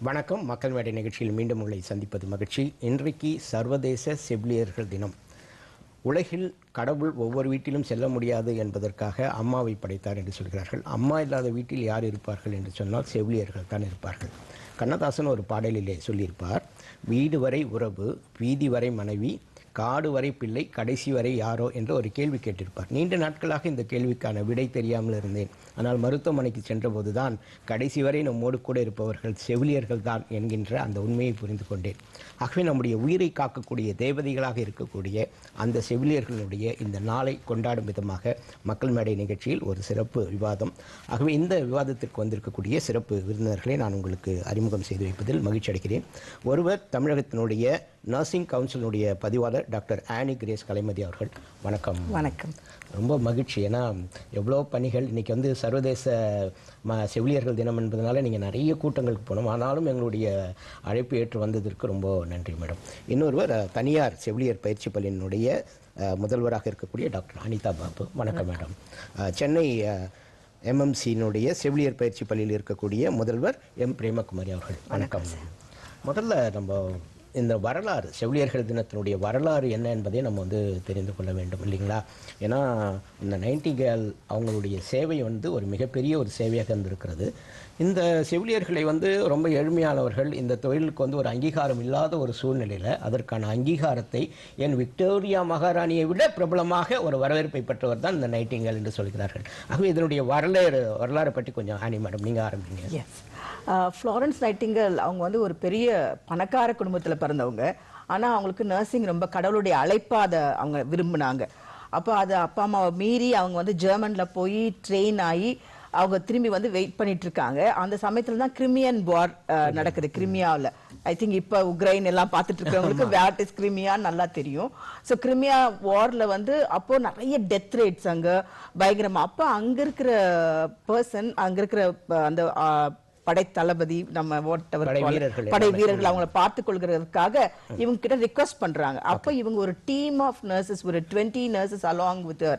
வணக்கம். மக்கள் மேடை நிகழ்ச்சியில் மீண்டும் உங்களை சந்திப்பது மகிழ்ச்சி. இன்றைக்கு சர்வதேச செவிலியர்கள் தினம். உலகில் கடவுள் ஒவ்வொரு வீட்டிலும் செல்ல முடியாது என்பதற்காக அம்மாவை படைத்தார் என்று சொல்கிறார்கள். அம்மா இல்லாத வீட்டில் யார் இருப்பார்கள் என்று சொன்னால் செவிலியர்கள் தான் இருப்பார்கள். கண்ணதாசன் ஒரு பாடலிலே சொல்லியிருப்பார், வீடு வரை உறவு, வீதி வரை மனைவி, காடு வரை பிள்ளை, கடைசி வரை யாரோ என்று ஒரு கேள்வி கேட்டிருப்பார். நீண்ட நாட்களாக இந்த கேள்விக்கான விடை தெரியாமல் இருந்தேன். ஆனால் மருத்துவமனைக்கு சென்றபோது தான் கடைசி வரை நம்மோடு கூட இருப்பவர்கள் செவிலியர்கள் தான் என்கின்ற அந்த உண்மையை புரிந்து கொண்டேன். ஆகவே நம்முடைய உயிரை காக்கக்கூடிய தேவதைகளாக இருக்கக்கூடிய அந்த செவிலியர்களுடைய இந்த நாளை கொண்டாடும் விதமாக மக்கள் மேடை நிகழ்ச்சியில் ஒரு சிறப்பு விவாதம். ஆகவே இந்த விவாதத்திற்கு வந்திருக்கக்கூடிய சிறப்பு விருந்தினர்களை நான் உங்களுக்கு அறிமுகம் செய்து வைப்பதில் மகிழ்ச்சி அடைகிறேன். ஒருவர் தமிழகத்தினுடைய நர்சிங் கவுன்சிலுடைய பதிவாளர் டாக்டர் ஆனி கிரேஸ் கலைமதி அவர்கள். வணக்கம். வணக்கம். ரொம்ப மகிழ்ச்சி. ஏன்னா எவ்வளோ பணிகள். இன்றைக்கி வந்து சர்வதேச செவிலியர்கள் தினம் என்பதனால நீங்கள் நிறைய கூட்டங்களுக்கு போனோம். ஆனாலும் எங்களுடைய அழைப்பு ஏற்று வந்ததற்கு ரொம்ப நன்றி மேடம். இன்னொருவர் தனியார் செவிலியர் பயிற்சி பள்ளியினுடைய முதல்வராக இருக்கக்கூடிய டாக்டர் அனிதா பாபு. வணக்கம் மேடம். சென்னை எம்எம்சியினுடைய செவிலியர் பயிற்சி பள்ளியில் இருக்கக்கூடிய முதல்வர் எம் பிரேமகுமாரி அவர்கள். வணக்கம். முதல்ல நம்ம இந்த வரலாறு, செவிலியர்கள் தினத்தினுடைய வரலாறு என்ன என்பதை நம்ம வந்து தெரிந்து கொள்ள வேண்டும் இல்லைங்களா? ஏன்னா இந்த நைட்டிங்கேல் அவங்களுடைய சேவை வந்து ஒரு மிகப்பெரிய ஒரு சேவையாக இருந்திருக்கிறது. இந்த செவிலியர்களை வந்து ரொம்ப எளிமையானவர்கள். இந்த தொழிலுக்கு வந்து ஒரு அங்கீகாரம் இல்லாத ஒரு சூழ்நிலையில் அதற்கான அங்கீகாரத்தை என் விக்டோரியா மகாராணியை விட பிரபலமாக ஒரு வரவேற்பை பெற்றவர் தான் இந்த நைட்டிங்கேல் என்று சொல்கிறார்கள். ஆகவே இதனுடைய வரலாறு பற்றி கொஞ்சம் ஆனி மேடம் நீங்கள் ஆரம்பிங்க. ஃப்ளாரன்ஸ் நைட்டிங்கேல் அவங்க வந்து ஒரு பெரிய பணக்கார குடும்பத்தில் பிறந்தவங்க. ஆனால் அவங்களுக்கு நர்சிங் ரொம்ப கடவுளுடைய அழைப்பாக அதை அவங்க விரும்பினாங்க. அப்போ அதை அப்பா அம்மாவை மீறி அவங்க வந்து ஜெர்மனில் போய் ட்ரெயின் ஆகி அவங்க திரும்பி வந்து வெயிட் பண்ணிட்டு இருக்காங்க. அந்த சமயத்தில் தான் கிரிமியன் வார் நடக்குது கிரிமியாவில். ஐ திங்க் இப்போ உக்ரைன் எல்லாம் பார்த்துட்டு இருக்கவங்களுக்கு வேட் இஸ் கிரிமியா நல்லா தெரியும். ஸோ கிரிமியா வாரில் வந்து அப்போ நிறைய டெத் ரேட்ஸ் அங்கே பயங்கரமாக. அப்போ அங்கே இருக்கிற பர்சன், அங்கே இருக்கிற அந்த படை தளபதி, நம்ம படை வீரர்கள் அவங்கள பார்த்துக் கொள்கிறதுக்காக இவங்க கிட்ட ரிக்வெஸ்ட் பண்றாங்க. அப்ப இவங்க ஒரு டீம் ஆஃப் நர்சஸ், ஒரு 20 நர்சஸ் அலாங் வித்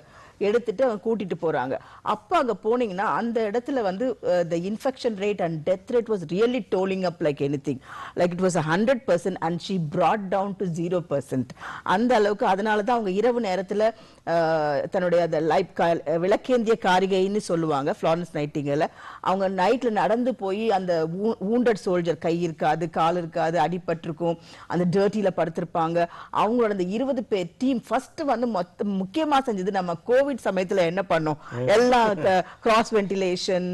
எடுத்துட்டு அவங்க கூட்டிட்டு போறாங்க. அப்ப அங்க போனீங்கன்னா அந்த இடத்துல வந்து the infection rate and death rate was really tolling up like anything, like it was 100% and she brought down to 0%. அந்த அளவுக்கு. அதனால தான் அவங்க இரவு நேரத்துல தன்னுடைய அந்த விளக்கேந்திய காரிகைன்னு சொல்லுவாங்க ஃப்ளாரன்ஸ் நைட்டிங்கேல. அவங்க நைட்ல நடந்து போய் அந்த wounded soldier, கை இருக்காது, கால் இருக்காது, அடிபட்டிருக்கும், அந்த டர்ட்டில படுத்திருப்பாங்க. அவங்களோட அந்த 20 பேர் டீம் ஃபர்ஸ்ட் வந்து முக்கியமா செஞ்சது, நம்ம கோவிட் சமயத்துல என்ன பண்ணோம், எல்லாம் கிராஸ் வென்டிலேஷன்,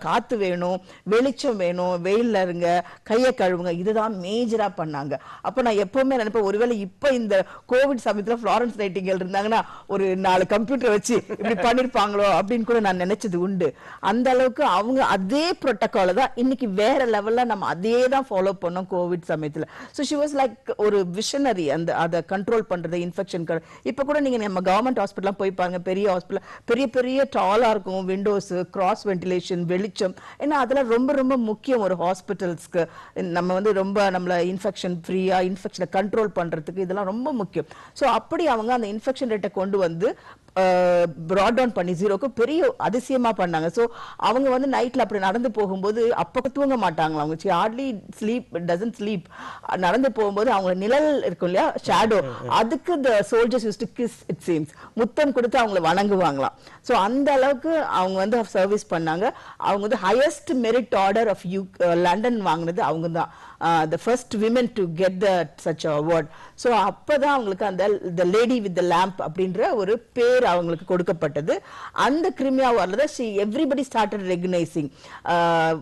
காத்து வேணும், வெளிச்சம் வேணும், வெயில்ல இருங்க, கையை கழுவுங்க, இதுதான் மேஜரா பண்ணாங்க. அப்ப நான் எப்பவுமே நினைப்பேன், ஒருவேளை இப்ப இந்த கோவிட் சமயத்துல ஃப்ளாரன்ஸ் நைட்டிங்கேல் இருந்தாங்கன்னா ஒரு 4 கம்ப்யூட்டர் வச்சு இப்படி பண்ணிருப்பாங்களோ அப்படின்னு கூட நான் நினைச்சது உண்டு. அந்த அளவுக்கு அவங்க அதே புரோட்டோகால தான் இன்னைக்கு வேற லெவல்ல நம்ம அதே தான் ஃபாலோ பண்ணோம் கோவிட் சமயத்துல. ஸோ ஷி வாஸ் லைக் ஒரு விஷனரி. அந்த அதை கண்ட்ரோல் பண்றது, இன்ஃபெக்ஷன். இப்ப கூட நீங்க நம்ம கவர்மெண்ட் ஹாஸ்பிட்டல் போய் பாருங்க, பெரிய ஹாஸ்பிட்டல் பெரிய பெரிய டாலா இருக்கும், விண்டோஸ், கிராஸ் வென்டிலேஷன், வெளிச்சம். ஏன்னா அதெல்லாம் ரொம்ப ரொம்ப முக்கியம் ஒரு ஹாஸ்பிட்டல்ஸ்க்கு. நம்ம வந்து ரொம்ப நம்மள இன்ஃபெக்ஷன் ஃப்ரீயா, இன்ஃபெக்ஷனை கண்ட்ரோல் பண்றதுக்கு இதெல்லாம் ரொம்ப முக்கியம். ஸோ அப்படி அவங்க அந்த இன்ஃபெக்ஷன் ரேட்டை கொண்டு வந்து ப்ராட் டவுன் பண்ணி ஜீரோக்கு பெரிய அதிசயமா பண்ணாங்க. ஸோ அவங்க வந்து நைட்ல அப்படி நடந்து போகும்போது அப்ப தூங்க மாட்டாங்களா அவங்க, ஹார்ட்லி ஸ்லீப், டசன்ட் ஸ்லீப். நடந்து போகும்போது அவங்க நிழல் இருக்கும் இல்லையா, ஷேடோ, அதுக்கு the soldiers used to kiss, it seems, முத்தம் கொடுத்து அவங்களை வணங்குவாங்களாம். ஸோ அந்த அளவுக்கு அவங்க வந்து சர்வீஸ் பண்ணாங்க. அவங்க வந்து highest merit order of London வாங்கினது அவங்க தான். The first women to get such a award. So அப்பதான் அவங்களுக்கு அந்த the lady with the lamp அப்படின்ற ஒரு பேர் அவங்களுக்கு கொடுக்கப்பட்டது. அந்த கிரிமியா வார்ல தான் everybody started recognizing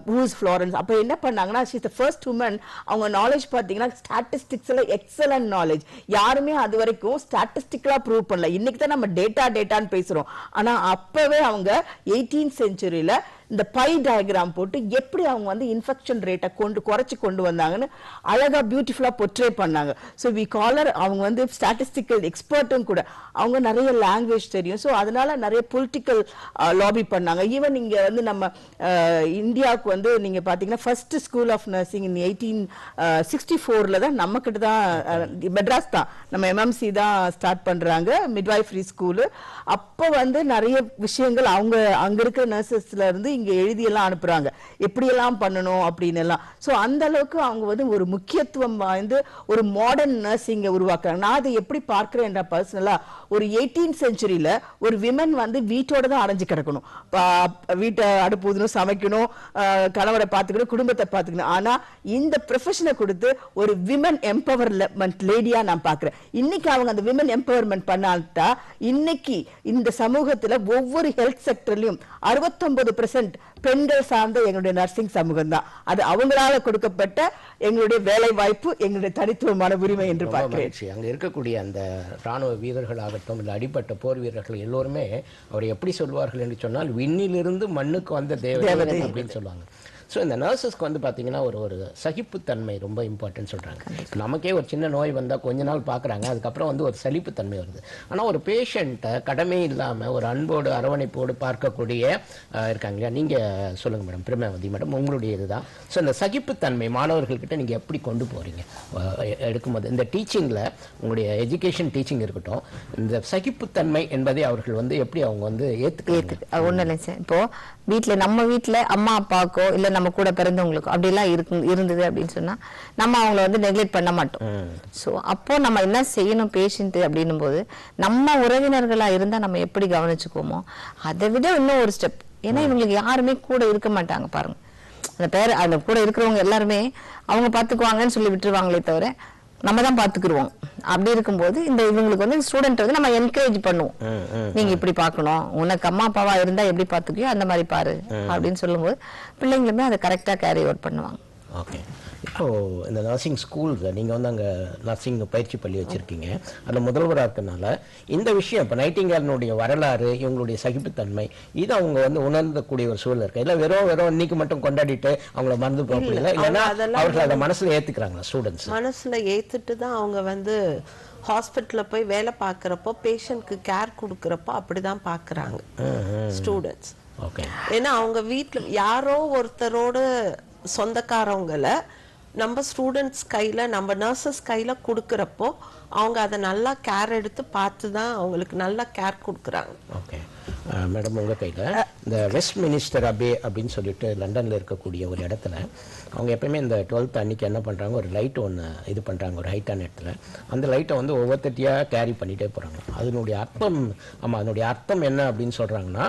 who's Florence. அப்ப என்ன பண்ணாங்கன்னா, she is the first woman. அவங்க நாலேஜ் பார்த்தீங்கன்னா ஸ்டாட்டிஸ்டிக்ஸ்ல எக்ஸலன்ட் நாலேஜ். யாருமே அது வரைக்கும் ஸ்டாட்டிஸ்டிக்கலா ப்ரூவ் பண்ணல. இன்னைக்கு தான் நம்ம டேட்டான்னு பேசுறோம். ஆனா அப்பவே அவங்க 18th செஞ்சுரியில இந்த பை டயக்ராம் போட்டு எப்படி அவங்க வந்து இன்ஃபெக்ஷன் ரேட்டை குறைச்சு கொண்டு வந்தாங்கன்னு அழகா பியூட்டிஃபுல்லா பொர்ட்ரே பண்ணாங்க. So we caller. அவங்க வந்து ஸ்டாட்டிஸ்டிக்கல் எக்ஸ்பர்ட்டும் கூட. அவங்க நிறைய லாங்குவேஜ் தெரியும். ஸோ அதனால நிறைய பொலிட்டிக்கல் லாபி பண்ணாங்க. ஈவன் இங்க வந்து நம்ம இந்தியாவுக்கு வந்து நீங்க பாத்தீங்கன்னா first school of nursing in 1864 தான் நம்ம கிட்ட தான், மெட்ராஸ் தான், நம்ம எம்எம்சி தான் ஸ்டார்ட் பண்றாங்க மிட்வைஃப்ரி ஸ்கூலு. அப்போ வந்து நிறைய விஷயங்கள் அவங்க அங்க இருக்கிற நர்சஸ்ல இருந்து இங்க எழுதியெல்லாம் அனுப்புறாங்க எப்படியெல்லாம் பண்ணணும் அப்படின்னு எல்லாம். ஸோ அந்த அளவுக்கு அவங்க வந்து ஒரு முக்கியத்துவம் வாய்ந்து ஒரு மாடர்ன் நர்சிங்கை உருவாக்குறாங்க. நான் அதை எப்படி பார்க்கிறேன் பர்சனலா, ஒரு 18th செஞ்சுரியில ஒரு விமன் வந்து வீட்டோட தான் அடைஞ்சு கிடக்கணும், வீட்டை அடுப்புதணும், சமைக்கணும், கணவரை பார்த்துக்கணும், குடும்பத்தை பார்த்துக்கணும். ஆனா இந்த ப்ரொஃபஷனை கொடுத்து ஒரு விமன் எம்பவர்மெண்ட் லேடியா நான் பார்க்கிறேன். இன்னைக்கு அவங்க அந்த விமன் எம்பவர்மெண்ட் பண்ணாட்டா இன்னைக்கு இந்த சமூகத்துல ஒவ்வொரு ஹெல்த் செக்டர்லயும் 69% பெண்கள் சார்ந்த எங்களுடைய நர்சிங் சமூகம் தான். அது அவங்களால கொடுக்கப்பட்ட எங்களுடைய வேலை வாய்ப்பு, எங்களுடைய தனித்துவமான உரிமை என்று பார்க்கிறேன். அங்க இருக்கக்கூடிய அந்த ராணுவ வீரர்கள் ஆகட்டும், இல்லை அடிப்பட்ட போர் வீரர்கள் எல்லோருமே அவர் எப்படி சொல்வார்கள் என்று சொன்னால், விண்ணிலிருந்து மண்ணுக்கு வந்த தேவதை அப்படின்னு சொல்லுவாங்க. ஸோ இந்த நர்சஸ்க்கு வந்து பார்த்தீங்கன்னா ஒரு சகிப்புத்தன்மை ரொம்ப இம்பார்ட்டன்ட் சொல்கிறாங்க. நமக்கே ஒரு சின்ன நோய் வந்தால் கொஞ்ச நாள் பார்க்குறாங்க, அதுக்கப்புறம் வந்து ஒரு சலிப்புத்தன்மை வருது. ஆனால் ஒரு பேஷண்ட்டை கடமை இல்லாமல் ஒரு அன்போடு அரவணைப்போடு பார்க்கக்கூடிய இருக்காங்க இல்லையா? நீங்கள் சொல்லுங்கள் மேடம், பிரேமாவதி மேடம், உங்களுடைய இதுதான். ஸோ இந்த சகிப்புத்தன்மை மாணவர்கள்கிட்ட நீங்கள் எப்படி கொண்டு போகிறீங்க எடுக்கும்போது? இந்த டீச்சிங்கில் உங்களுடைய எஜுகேஷன் டீச்சிங் இருக்கட்டும், இந்த சகிப்புத்தன்மை என்பதை அவர்கள் வந்து எப்படி அவங்க வந்து ஏற்றுக்கு ஒன்றும் இல்லை சார். இப்போது வீட்டில் நம்ம வீட்டில் அம்மா அப்பாவுக்கோ இல்லை நம்ம கூட பிறந்தவங்களுக்கோ அப்படிலாம் இருந்தது அப்படின்னு சொன்னா நம்ம அவங்கள வந்து நெக்லெக்ட் பண்ண மாட்டோம். ஸோ அப்போ நம்ம என்ன செய்யணும் பேஷண்ட் அப்படின்னும் போது, நம்ம உறவினர்களா இருந்தா நம்ம எப்படி கவனிச்சுக்குவோமோ அதை விட இன்னும் ஒரு ஸ்டெப். ஏன்னா இவங்களுக்கு யாருமே கூட இருக்க மாட்டாங்க பாருங்க. அந்த கூட இருக்கிறவங்க எல்லாருமே அவங்க பாத்துக்குவாங்கன்னு சொல்லி விட்டுருவாங்களே தவிர நம்ம தான் பாத்துக்குருவோம். அப்படி இருக்கும்போது இந்த இவங்களுக்கு வந்து ஸ்டூடெண்ட் வந்து நம்ம என்கரேஜ் பண்ணுவோம். நீங்க இப்படி பார்க்கணும், உனக்கு அம்மா அப்பாவா இருந்தா எப்படி பாத்துக்கியோ அந்த மாதிரி பாரு அப்படின்னு சொல்லும்போது பிள்ளைங்களுமே அதை கரெக்டா கேரி அவுட் பண்ணுவாங்க. ஓகே. இப்போ இந்த நர்சிங் ஸ்கூல்ஸ் நீங்கள் வந்து அங்கே நர்சிங் பயிற்சி பள்ளி வச்சுருக்கீங்க, அதில் முதல்வராக இருக்கனால இந்த விஷயம் இப்போ நைட்டிங்கேலினுடைய வரலாறு, இவங்களுடைய சகிப்புத்தன்மை, இது அவங்க வந்து உணர்ந்தக்கூடிய ஒரு சூழல் இருக்கு. இல்லை வெறும் இன்னைக்கு மட்டும் கொண்டாடிட்டு அவங்கள மறந்து போக முடியல, இல்லைன்னா அவர்கள் அதை மனசில் ஏற்றுக்கிறாங்களா? ஸ்டூடெண்ட்ஸ் மனசில் ஏற்றுட்டு தான் அவங்க வந்து ஹாஸ்பிட்டலில் போய் வேலை பார்க்குறப்போ பேஷண்ட்க்கு கேர் கொடுக்குறப்போ அப்படி தான் பார்க்குறாங்க ஸ்டூடெண்ட்ஸ். ஓகே. ஏன்னா அவங்க வீட்டில் யாரோ ஒருத்தரோட சொந்தக்காரவங்களை நம்ம ஸ்டூடெண்ட்ஸ் கையில், நம்ம நர்சஸ் கையில் கொடுக்குறப்போ அவங்க அதை நல்லா கேர் எடுத்து பார்த்து தான் அவங்களுக்கு நல்லா கேர் கொடுக்குறாங்க. ஓகே மேடம், உங்கள் கையில் இந்த வெஸ்ட் மினிஸ்டர் அபே அப்படின்னு சொல்லிட்டு லண்டனில் இருக்கக்கூடிய ஒரு இடத்துல அவங்க எப்பயுமே இந்த 12th அன்னைக்கு என்ன பண்ணுறாங்க, ஒரு லைட் ஒன்று இது பண்ணுறாங்க ஒரு ஹைட்டான இடத்துல. அந்த லைட்டை வந்து ஒவ்வொருத்தட்டியாக கேரி பண்ணிகிட்டே போகிறாங்க. அதனுடைய அர்த்தம் என்ன அப்படின்னு சொல்கிறாங்கன்னா,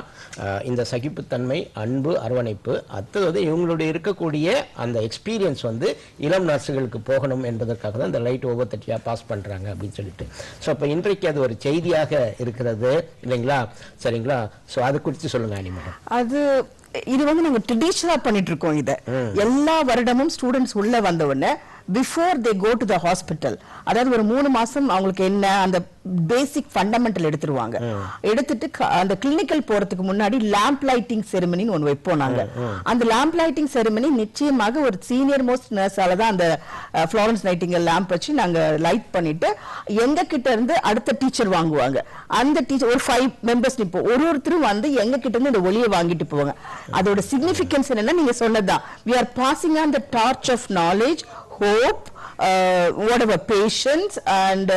இந்த சகிப்புத்தன்மை, அன்பு, அரவணைப்பு, அடுத்தது இவங்களுடைய இருக்கக்கூடிய அந்த எக்ஸ்பீரியன்ஸ் வந்து இளம் நர்ஸுகளுக்கு போகணும் என்பதற்காக தான் இந்த லைட் ஒவ்வொருத்தட்டியாக பாஸ் பண்ணுறாங்க அப்படின்னு சொல்லிட்டு. ஸோ அப்போ இன்றைக்கு அது ஒரு செய்தியாக இருக்கிறது இல்லைங்களா? சரிங்களா? ஸோ அது குறித்து சொல்லுங்க அனி மேடம். இது வந்து நாங்க ட்ரெடிஷனலா பண்ணிட்டு இருக்கோம். இத எல்லா வருடமும் ஸ்டூடெண்ட்ஸ் உள்ள வந்த உடனே before they go to the hospital, அதாவது ஒரு 3 மாசம் அவங்களுக்கு என்ன அந்த பேசிக் ஃபண்டமெண்டல் எடுத்துருவாங்க. எடுத்துட்டு அந்த கிளினிக்கல் போறதுக்கு முன்னாடி லேம்ப் லைட்டிங் செரிமனின்னு ஒன்று வைப்போம் நாங்க. அந்த லேம்ப் லைட்டிங் செரிமனி நிச்சயமாக ஒரு சீனியர் மோஸ்ட் நர்ஸால தான் அந்த ஃப்ளாரன்ஸ் நைட்டிங்கேல் லேம்ப் வச்சு நாங்க லைட் பண்ணிட்டு எங்க கிட்ட இருந்து அடுத்த டீச்சர் வாங்குவாங்க. அந்த டீச்சர் ஒரு 5 மெம்பர்ஸ் நிப்போம். ஒருத்தரும் வந்து எங்க கிட்ட இருந்து இந்த ஒளியை வாங்கிட்டு போவாங்க. அதோட சிக்னிஃபிகன்ஸ் என்னன்னா நீங்க சொன்னதுதான், we are passing on the torch of knowledge, hope, whatever patience and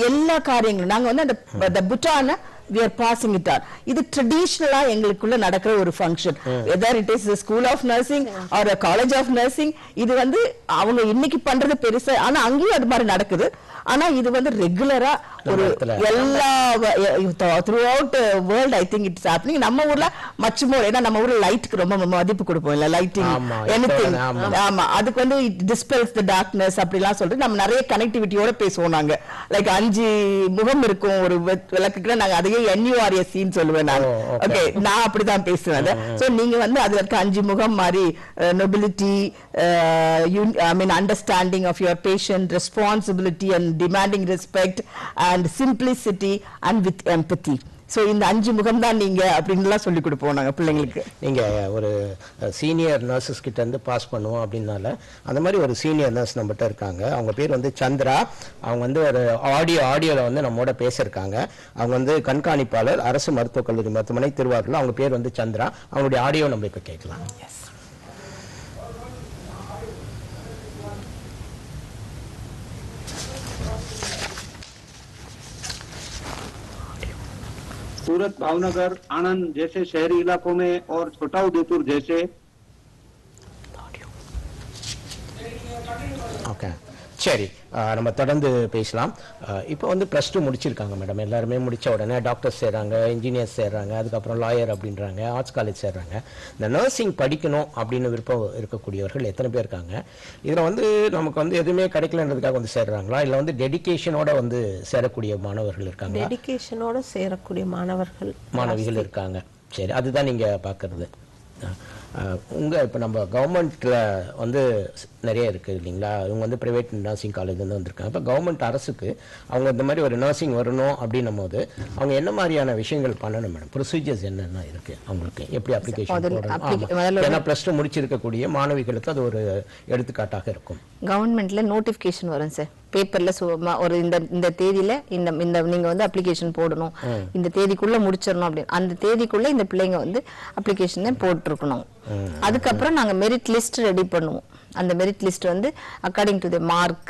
எல்லா காரியங்களும் நாங்க வந்து அந்த புட்டான we are passing it on. இது ட்ரெடிஷனலா எங்களுக்குள்ள நடக்கிற ஒரு function. whether it is a school of nursing or a college of nursing, இது வந்து அவங்க இன்னைக்கு பண்றது பெருசா, ஆனா அங்கேயும் அது மாதிரி நடக்குது. ஆனா இது வந்து ரெகுலரா ஒரு எல்லா through out world I think it's happening. நம்ம ஊர்ல மச் மோர், ஏன்னா நம்ம ஊர்ல லைட்டுக்கு ரொம்ப மதிப்பு கொடுப்போம் இல்ல, லைட்டிங் எனிதிங். ஆமா, அதுக்கு வந்து இட் டிஸ்பெல்ஸ் தி டார்க்னஸ் அப்படிலாம் சொல்லிட்டு நம்ம நிறைய கனெக்டிவிட்டியோட பேசுவோம் நாங்க. லைக் 5 முகம் இருக்கும் ஒரு விளக்குக்கு, நாங்க அதையே NURS சொல்லுவேன் நான். ஓகே, நான் அப்படிதான் பேசுவேன். சோ நீங்க வந்து அதுல இருக்க 5 முகம் மாதிரி nobility, I mean understanding of your patient, responsibility and demanding respect and simplicity and with empathy. So இந்த 5 முகம் தான் நீங்க அப்படின்னுலாம் சொல்லி கொடுப்போம் நாங்க பிள்ளைங்களுக்கு. நீங்க ஒரு சீனியர் நர்சஸ் கிட்ட இருந்து பாஸ் பண்ணுவோம் அப்படின்னால அந்த மாதிரி ஒரு சீனியர் நர்ஸ் நம்மகிட்ட இருக்காங்க. அவங்க பேர் வந்து சந்திரா. அவங்க வந்து ஒரு ஆடியோல வந்து நம்மோட பேசியிருக்காங்க. அவங்க வந்து கண்காணிப்பாளர், அரசு மருத்துவக் கல்லூரி மருத்துவமனை, திருவாரூர். அவங்க பேர் வந்து சந்திரா. அவங்களுடைய ஆடியோ நம்ம இப்ப கேட்கலாம். सूरत, भावनगर, आनंद जैसे शहरी इलाकों में और छोटा उदेपुर जैसे ஓகே சரி நம்ம தொடர்ந்து பேசலாம். இப்போ வந்து +2 முடிச்சிருக்காங்க மேடம். எல்லாருமே முடித்த உடனே டாக்டர்ஸ் சேர்றாங்க, இன்ஜினியர்ஸ் சேர்றாங்க, அதுக்கப்புறம் லாயர் அப்படின்றாங்க, ஆர்ட்ஸ் காலேஜ் சேர்றாங்க. இந்த நர்சிங் படிக்கணும் அப்படின்னு விருப்பம் இருக்கக்கூடியவர்கள் எத்தனை பேர் இருக்காங்க? இதில் வந்து நமக்கு வந்து எதுவுமே கிடைக்கலன்றதுக்காக வந்து சேர்றாங்களா, இல்லை வந்து டெடிகேஷனோட வந்து சேரக்கூடிய மாணவர்கள் இருக்காங்க? டெடிகேஷனோட சேரக்கூடிய மாணவிகள் இருக்காங்க. சரி, அதுதான் நீங்கள் பார்க்குறது. இப்போ நம்ம கவர்மெண்ட்டில் வந்து நிறைய இருக்குது இல்லைங்களா? இவங்க வந்து ப்ரைவேட் நர்சிங் காலேஜ்லேருந்து வந்திருக்காங்க. இப்போ கவர்மெண்ட் அரசுக்கு அவங்க இந்த மாதிரி ஒரு நர்சிங் வரணும் அப்படின்னும் போது அவங்க என்ன மாதிரியான விஷயங்கள் பண்ணணும் மேடம்? ப்ரொசீஜர்ஸ் என்னென்ன இருக்குது அவங்களுக்கு? எப்படி அப்ளிகேஷன் போடணும்? ஏன்னா +2 முடிச்சிருக்கக்கூடிய மாணவிகளுக்கு அது ஒரு எடுத்துக்காட்டாக இருக்கும். கவர்மெண்ட்ல நோட்டிஃபிகேஷன் வரும் சார், பேப்பர்ல ஒரு இந்த தேதியில இந்த நீங்க வந்து அப்ளிகேஷன் போடணும், இந்த தேதிக்குள்ள முடிச்சிடணும் அப்படின்னு. அந்த தேதிக்குள்ள இந்த பிள்ளைங்க வந்து அப்ளிகேஷன் போட்டிருக்கணும். அதுக்கப்புறம் நாங்க மெரிட் லிஸ்ட் ரெடி பண்ணுவோம். அந்த மெரிட் லிஸ்ட் வந்து அக்கார்டிங் டு தி மார்க்,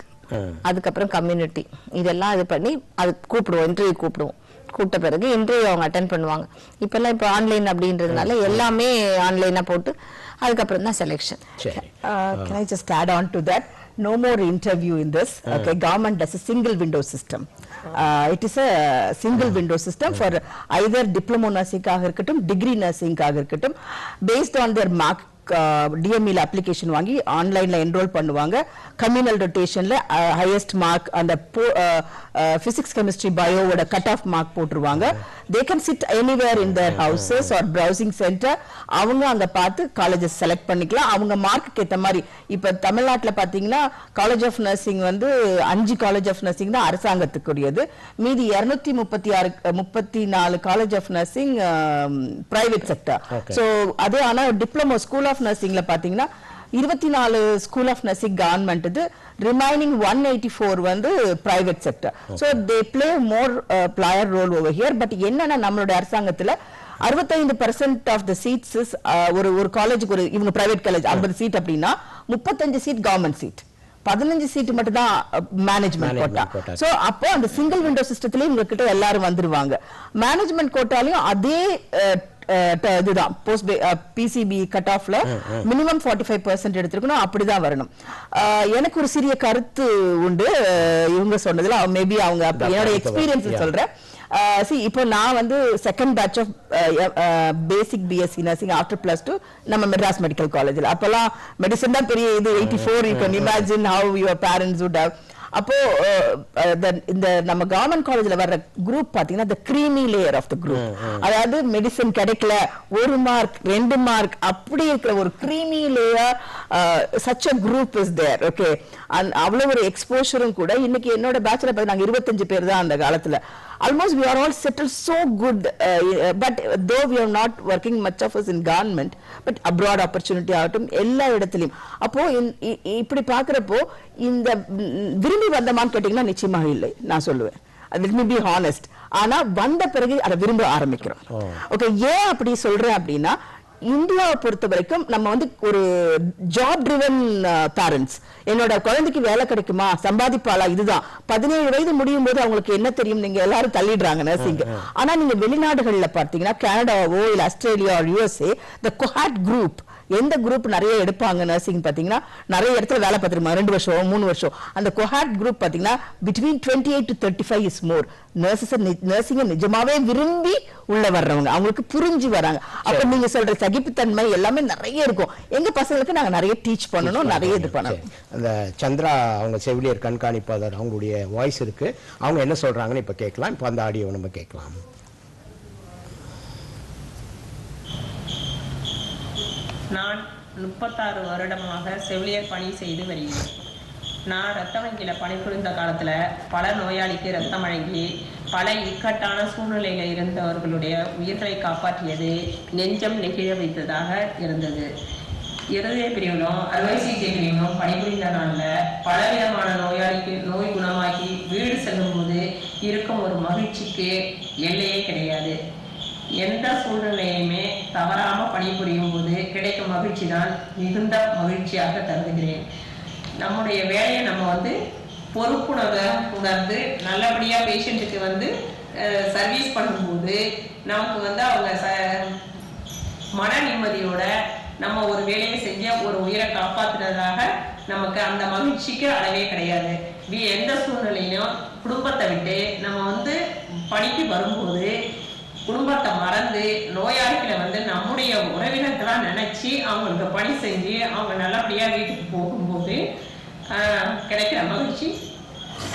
அதுக்கப்புறம் கம்யூனிட்டி, இதெல்லாம் இது பண்ணி அது கூப்பிடுவோம், இன்டர்வியூ கூப்பிடுவோம். கூப்பிட்ட பிறகு இன்டர்வியூ அவங்க அட்டென்ட் பண்ணுவாங்க. இப்பெல்லாம் இப்போ ஆன்லைன் அப்படின்றதுனால எல்லாமே ஆன்லைனா போட்டு அதுக்கப்புறம் தான் selection. Can I just add on to that? No more interview in this. Okay, government does a single window system. It is a single window system for either diploma nursing காக இருக்கட்டும், degree nursing காக இருக்கட்டும், based on their mark. DME application வாங்கி ஆன்லைன்ல enrol பண்ணுவாங்க. Communal ரொட்டேஷன்ல highest mark அந்த physics chemistry பயோவோட கட் ஆஃப் மார்க் போட்டுருவாங்க. They can sit anywhere in their houses or browsing centre. அவங்க அங்க பார்த்து காலேஜஸ் செலக்ட் பண்ணிக்கலாம் அவங்க மார்க்கு ஏற்ற மாதிரி. இப்ப தமிழ்நாட்டில் பாத்தீங்கன்னா காலேஜ் ஆஃப் நர்சிங் வந்து 5 காலேஜ் ஆஃப் நர்சிங் தான் அரசாங்கத்துக்குரியது. மீதி 234 college of nursing private sector. So அதே ஆனா டிப்ளமோ ஸ்கூல் ஆஃப் நர்சிங்ல பாத்தீங்கன்னா 24 ஸ்கூல் ஆஃப் நர்சிங் கவர்மெண்ட், இது ரிமைனிங் 184 வந்து private sector. So they play more player role over here. But என்னன்னா நம்மளுடைய அரசாங்கத்துல 65% ஆஃப் த சீட்ஸ் ஒரு காலேஜுக்கு ஒரு இவங்க பிரைவேட் காலேஜ் 50 சீட் அப்படின்னா 35 சீட் கவர்மெண்ட் சீட், 15 சீட் மட்டும் தான் மேனேஜ்மெண்ட் கோட்டா. சோ அப்போ அந்த சிங்கிள் விண்டோ சிஸ்டத்திலே இவங்க கிட்ட எல்லாரும் வந்துருவாங்க. மேனேஜ்மெண்ட் கோட்டாலையும் அதே இதுதான் போஸ்ட் பிசிபி கட் ஆஃப்ல மினிமம் 45% எடுத்துக்கணும், அப்படிதான் வரணும். எனக்கு ஒரு சிறிய கருத்து உண்டு இவங்க சொன்னதுல, மேபி அவங்க என்னோட எக்ஸ்பீரியன்ஸ் சொல்றேன். இப்போ நான் வந்து second batch of basic BSc nursing after +2 நம்ம மெட்ராஸ் மெடிக்கல் காலேஜ்ல. அப்பெல்லாம் மெடிசன் தான் பெரிய இது. 84 you can imagine how your parents would have. அப்போ இந்த நம்ம கவர்மெண்ட் காலேஜ்ல வர்ற குரூப் பாத்தீங்கன்னா the creamy layer of the group. அதாவது மெடிசன் கிடைக்கல 1 மார்க் 2 மார்க் அப்படி இருக்கிற ஒரு creamy layer, such a group is there. Okay, அவ்வளவு ஒரு எக்ஸ்போஷரும் கூட. இன்னைக்கு என்னோட பேட்ச்ல நாங்க 25 பேர் தான் அந்த காலத்துல. Almost we are all settled so good, but though we are not working much of us in government, but abroad opportunity ஆகட்டும் எல்லா இடத்துலயும். அப்போ இப்படி பாக்குறப்போ இந்த விரும்பி வந்தமான்னு கேட்டீங்கன்னா நிச்சயமாக இல்லை நான் சொல்லுவேன். let me be honest. ஆனா வந்த பிறகு அதை விரும்ப ஆரம்பிக்கிறோம். ஓகே, ஏன் அப்படி சொல்றேன் அப்படின்னா இந்தியாவை பொறுத்த வரைக்கும் நம்ம வந்து ஒரு ஜாப் ட்ரிவன் பேரண்ட்ஸ். என்னோட குழந்தைக்கு வேலை கிடைக்குமா, சம்பாதிப்பாளா, இதுதான். 17 வயது முடியும் போது அவங்களுக்கு என்ன தெரியும், நீங்க எல்லாரும் தள்ளிடுறாங்க நர்சிங். ஆனா நீங்க வெளிநாடுகள்ல பார்த்தீங்கன்னா கனடாவோ இல்ல Australia USA, the cohort group, எந்த குரூப் நிறைய எடுப்பாங்க நர்சிங் பாத்தீங்கன்னா நிறைய இடத்துல வேலை பார்த்துருமா 2 வருஷம் 3 வருஷம். அந்த கோஹார்ட் குரூப் பாத்தீங்கன்னா between 28 to 35 is more. நர்சிங்க நிஜமாவே விரும்பி உள்ள வர்றவங்க, அவங்களுக்கு புரிஞ்சு வராங்க. அப்ப நீங்க சொல்ற சகிப்புத்தன்மை எல்லாமே நிறைய இருக்கும். எங்க பசங்களுக்கு நாங்க நிறைய டீச் பண்ணணும், நிறைய இது பண்ணணும். அந்த சந்திரா அவங்க செவிலியர் கண்காணிப்பாளர் அவங்களுடைய வாய்ஸ் இருக்கு, அவங்க என்ன சொல்றாங்கன்னு இப்ப கேட்கலாம். இப்ப அந்த ஆடியோ நம்ம கேட்கலாம். நான் 36 வருடமாக செவிலியர் பணி செய்து வருகிறேன். நான் இரத்த வங்கியில் பணிபுரிந்த காலத்தில் பல நோயாளிக்கு இரத்தம் வழங்கி பல இக்கட்டான சூழ்நிலையில் இருந்தவர்களுடைய உயிர்களை காப்பாற்றியது நெஞ்சம் நெகிழ வைத்ததாக இருந்தது. இருதய பிரிவிலும் அறுவை சிகிச்சை பிரிவிலும் பணிபுரிந்த நாளில் பலவிதமான நோயாளிக்கு நோய் குணமாக்கி வீடு செல்லும் போது இருக்கும் ஒரு மகிழ்ச்சிக்கு எல்லையே கிடையாது. எந்த சூழ்நிலையுமே தவறாம பணிபுரியும் போது கிடைக்கும் மகிழ்ச்சி தான் மிகுந்த மகிழ்ச்சியாக கருதுகிறேன். நம்முடைய வேலையை நம்ம வந்து பொறுப்புணர்ந்து நல்லபடியா பேஷண்ட்டுக்கு வந்து சர்வீஸ் பண்ணும்போது நமக்கு வந்து அவங்க மன நிம்மதியோட நம்ம ஒரு வேலையை செஞ்ச ஒரு உயிரை காப்பாத்துறதாக நமக்கு அந்த மகிழ்ச்சிக்கு அளவே கிடையாது. எந்த சூழ்நிலையிலும் குடும்பத்தை விட்டு நம்ம வந்து பணிக்கு வரும்போது குடும்பத்தை மறந்து நோயாளிகளை வந்து நம்முடைய உறவினர்களா நினைச்சு அவங்களுக்கு பணி செஞ்சு அவங்க நல்லபடியா வீட்டுக்கு போகும்போது கிடைக்கிற மகிழ்ச்சி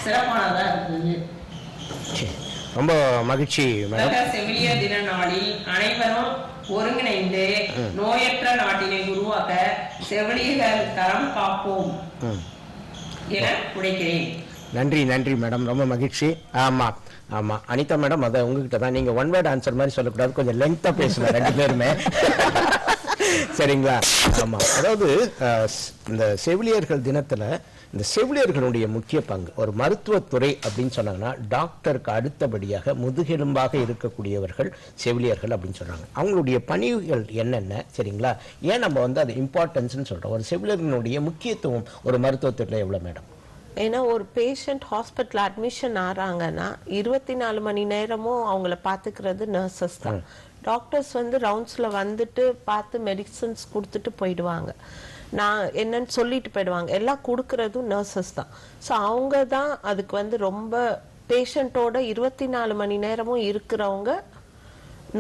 சிறப்பானதா இருக்குது. ரொம்ப மகிழ்ச்சி மேடம். செவிலியர் தின நாளில் அனைவரும் ஒருங்கிணைந்து நோயற்ற நாட்டினை உருவாக்க செவிலியர்கள் தரம் காப்போம் என உழைக்கிறேன். நன்றி நன்றி மேடம், ரொம்ப மகிழ்ச்சி. ஆமா ஆமா அனிதா மேடம், அதை உங்ககிட்ட தான். நீங்க ஒன் வேர்ட் ஆன்சர் மாதிரி சொல்லக்கூடாது, கொஞ்சம் லென்த்தா பேசணும் ரெண்டு பேருமே. சரிங்களா? ஆமா, அதாவது இந்த செவிலியர்கள் தினத்துல இந்த செவிலியர்களுடைய முக்கிய பங்கு, ஒரு மருத்துவத்துறை அப்படின்னு சொன்னாங்கன்னா டாக்டருக்கு அடுத்தபடியாக முதுகெலும்பாக இருக்கக்கூடியவர்கள் செவிலியர்கள் அப்படின்னு சொல்றாங்க. அவங்களுடைய பணிகள் என்னென்ன, சரிங்களா? ஏன் நம்ம வந்து அது இம்பார்ட்டன்ஸ்னு சொல்றோம்? ஒரு செவிலியர்களுடைய முக்கியத்துவம் ஒரு மருத்துவத்துறையில் எவ்வளவு மேடம்? ஏன்னா ஒரு பேஷண்ட் ஹாஸ்பிட்டல் அட்மிஷன் ஆறாங்கன்னா 24 மணி நேரமும் அவங்கள பார்த்துக்கிறது நர்சஸ் தான். டாக்டர்ஸ் வந்து ரவுண்ட்ஸில் வந்துட்டு பார்த்து மெடிசன்ஸ் கொடுத்துட்டு போயிடுவாங்க, நான் என்னன்னு சொல்லிட்டு போயிடுவாங்க. எல்லாம் கொடுக்கறதும் நர்சஸ் தான். ஸோ அவங்க தான் அதுக்கு வந்து ரொம்ப பேஷண்ட்டோட 24 மணி நேரமும் இருக்கிறவங்க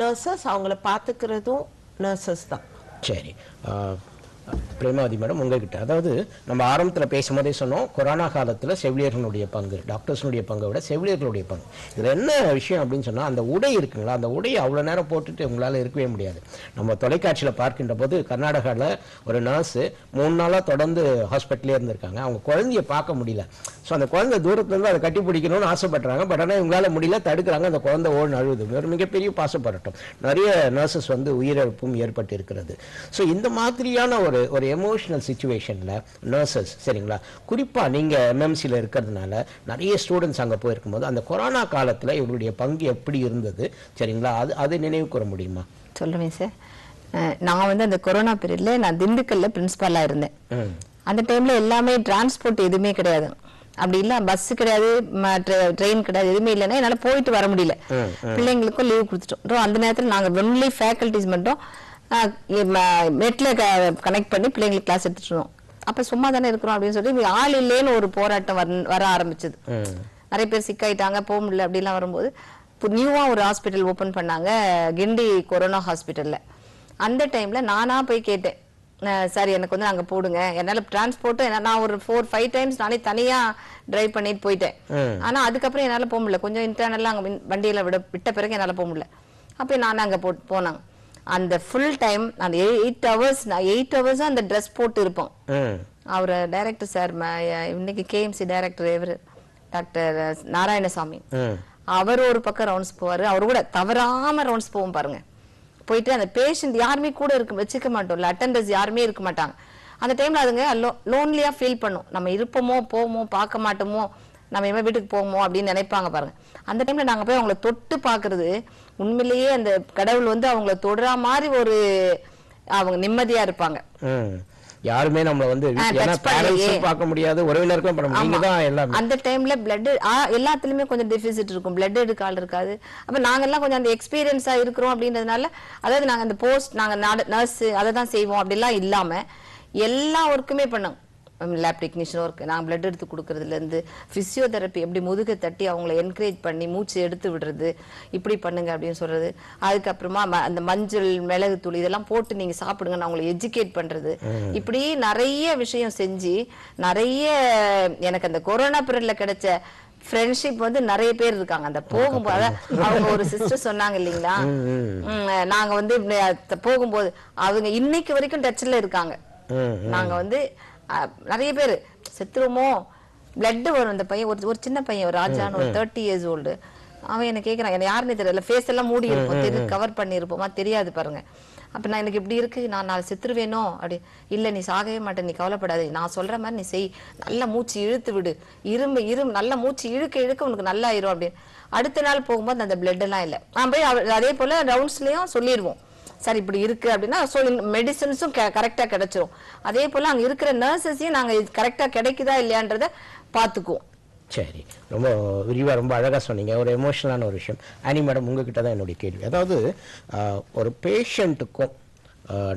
நர்சஸ், அவங்கள பார்த்துக்கிறதும் நர்சஸ் தான். சரி, பிரேமாவதி மேடம் உங்ககிட்ட, அதாவது நம்ம ஆரம்பத்தில் பேசும்போதே சொன்னோம் கொரோனா காலத்தில் செவிலியர்களுடைய பங்கு, டாக்டர்ஸனுடைய பங்கை விட செவிலியர்களுடைய பங்கு. இதில் என்ன விஷயம் அப்படின்னு சொன்னால், அந்த உடை இருக்குங்களா, அந்த உடையை அவ்வளோ நேரம் போட்டுட்டு உங்களால் இருக்கவே முடியாது. நம்ம தொலைக்காட்சியில் பார்க்கின்ற போது கர்நாடகாவில் ஒரு நர்ஸு 3 நாளாக தொடர்ந்து ஹாஸ்பிட்டலே இருந்திருக்காங்க. அவங்க குழந்தைய பார்க்க முடியல. ஸோ அந்த குழந்தை தூரத்துலேருந்து அதை கட்டி பிடிக்கணும்னு ஆசைப்படுறாங்க. பட் ஆனால் இவங்களால முடியல, தடுக்கிறாங்க. அந்த குழந்தை ஓடு அழுது. ஒரு மிகப்பெரிய பாசப்படட்டும். நிறைய நர்சஸ் வந்து உயிரிழப்பும் ஏற்பட்டு இருக்கிறது. ஸோ இந்த மாதிரியான ஒரு எமோஷனல் சிச்சுவேஷனில் நர்சஸ், சரிங்களா, குறிப்பாக நீங்கள் எம்எம்சியில் இருக்கிறதுனால நிறைய ஸ்டூடெண்ட்ஸ் அங்கே போயிருக்கும் போது அந்த கொரோனா காலத்தில் இவருடைய பங்கு எப்படி இருந்தது, சரிங்களா, அது நினைவு கூற முடியுமா? சொல்லுவேன் சார். நான் வந்து அந்த கொரோனா பீரியட்ல நான் திண்டுக்கல்ல பிரின்சிபாலாக இருந்தேன். அந்த டைம்ல எல்லாமே டிரான்ஸ்போர்ட் எதுவுமே கிடையாது. அப்படி இல்ல பஸ் கிடையாது, ட்ரெயின் கிடையாது, எதுவுமே இல்லைன்னா என்னால போயிட்டு வர முடியல. பிள்ளைங்களுக்கும் லீவ் கொடுத்துட்டோம். அந்த நேரத்தில் நாங்க ஒன்லி ஃபேக்கல்டிஸ் மட்டும் நெட்ல கனெக்ட் பண்ணி பிள்ளைங்களுக்கு கிளாஸ் எடுத்துட்டோம். அப்ப சும்மா தானே இருக்கிறோம் அப்படின்னு சொல்லி ஆள் இல்லேன்னு ஒரு போராட்டம் வர ஆரம்பிச்சது. நிறைய பேர் சிக்காயிட்டாங்க, போக முடியல அப்படிலாம் வரும்போது நியூவா ஒரு ஹாஸ்பிட்டல் ஓபன் பண்ணாங்க, கிண்டி கொரோனா ஹாஸ்பிட்டல்ல. அந்த டைம்ல நானா போய் கேட்டேன், சார் எனக்கு வந்து அங்க போடுங்க, என்னால டிரான்ஸ்போர்ட்டும் நான் ஒரு 4-5 டைம்ஸ் நானே தனியா டிரைவ் பண்ணிட்டு போயிட்டேன். ஆனா அதுக்கப்புறம் என்னால போக முடியல, கொஞ்சம் இன்டர்னலா அங்க வண்டியில விட்ட பிறகு என்னால போக முடியல. அப்ப நானும் அங்க போனாங்க. அந்த ஃபுல் டைம் அந்த 8 ஹவர்ஸ் அந்த ட்ரெஸ் போட்டு இருப்போம். அவர் டைரக்டர் சார், இன்னைக்கு கேஎம்சி டைரக்டர் இவர் டாக்டர் நாராயணசாமி, அவர் ஒரு பக்கம் ரவுண்ட்ஸ் போவாரு. அவரு கூட தவறாம ரவுண்ட்ஸ் போவோம் பாருங்க. போயிட்டு அந்த பேஷண்ட் யாருமே கூட வச்சுக்க மாட்டோம்ல, அட்டெண்டர்ஸ் யாருமே இருக்க மாட்டாங்க. அந்த டைம்ல அதுங்க லோன்லியா ஃபீல் பண்ணும். நம்ம இருப்போமோ போமோ பார்க்க மாட்டோமோ, நம்ம இனிமே வீட்டுக்கு போவோமோ அப்படின்னு நினைப்பாங்க பாருங்க. அந்த டைம்ல நாங்க போய் அவங்கள தொட்டு பாக்குறது, உண்மையிலேயே அந்த கடவுள் வந்து அவங்கள தொடுற மாதிரி ஒரு அவங்க நிம்மதியா இருப்பாங்க. யாருமே நம்மள வந்து பார்க்க முடியாது, உறவினருக்கும் பண்ண முடியாது. அந்த டைம்ல பிளட் எல்லாத்துலயுமே கொஞ்சம் டெபிசிட் இருக்கும், பிளட் எடுக்க ஆள் இருக்காது. அப்ப நாங்க எல்லாம் கொஞ்சம் அந்த எக்ஸ்பீரியன்ஸா இருக்கிறோம் அப்படின்றதுனால, அதாவது நாங்க அந்த போஸ்ட் நாங்க நர்ஸ் அதை தான் செய்வோம் அப்படிலாம் இல்லாம எல்லா ஒர்க்குமே பண்ணோம். லேப் டெக்னீஷியன் ஒர்க், நாங்கள் பிளட் எடுத்து கொடுக்கறதுலேருந்து ஃபிசியோதெரப்பி எப்படி முதுகை தட்டி அவங்கள என்கரேஜ் பண்ணி மூச்சு எடுத்து விடுறது, இப்படி பண்ணுங்க அப்படின்னு சொல்றது. அதுக்கப்புறமா அந்த மஞ்சள் மிளகு தூள் இதெல்லாம் போட்டு நீங்க சாப்பிடுங்க அவங்களை எஜுகேட் பண்றது, இப்படி நிறைய விஷயம் செஞ்சு நிறைய எனக்கு அந்த கொரோனா பீரியட்ல கிடைச்ச ஃப்ரெண்ட்ஷிப் வந்து நிறைய பேர் இருக்காங்க. அந்த போகும்போது அவங்க ஒரு சிஸ்டர் சொன்னாங்க இல்லைங்களா, நாங்க வந்து போகும்போது அவங்க இன்னைக்கு வரைக்கும் டச்ல இருக்காங்க. நாங்க வந்து நிறைய பேர் செத்துருமோ, பிளட் வரும். அந்த பையன் ஒரு சின்ன பையன், ஒரு ராஜான்னு ஒரு 30 years old, அவன் என்ன கேட்கறான், எனக்கு யாருன்னு தெரியல, ஃபேஸ் எல்லாம் மூடி இருக்கும், கவர் பண்ணி இருப்போமா தெரியாது பாருங்க. அப்ப நான் எனக்கு இப்படி இருக்கு, நான் நாளை செத்துருவேனோ அப்படி. இல்ல நீ சாகவே மாட்டேன், நீ கவலைப்படாது, நான் சொல்ற மாதிரி நீ செய், நல்லா மூச்சு இழுத்து விடு, இரும்பு நல்லா மூச்சு இழுக்க உனக்கு நல்லா ஆயிரும் அப்படின்னு. அடுத்த நாள் போகும்போது அந்த பிளட் எல்லாம் இல்லை. நான் போய் அதே போல ரவுண்ட்ஸ்லயும் சொல்லிடுவோம், சார் இப்படி இருக்கு அப்படின்னா மெடிசன்ஸும் கரெக்டா கிடைச்சிரும். அதே போல அங்க இருக்கிற நர்சஸையும் நாங்க கரெக்டா கிடைக்குதா இல்லையான்றத பாத்துக்குவோம். சரி, ரொம்ப விரிவாக ரொம்ப அழகாக சொன்னீங்க. ஒரு எமோஷனலான ஒரு விஷயம். ஆனி மேடம், உங்ககிட்ட தான் என்னுடைய கேள்வி. அதாவது ஒரு பேஷண்ட்டுக்கும்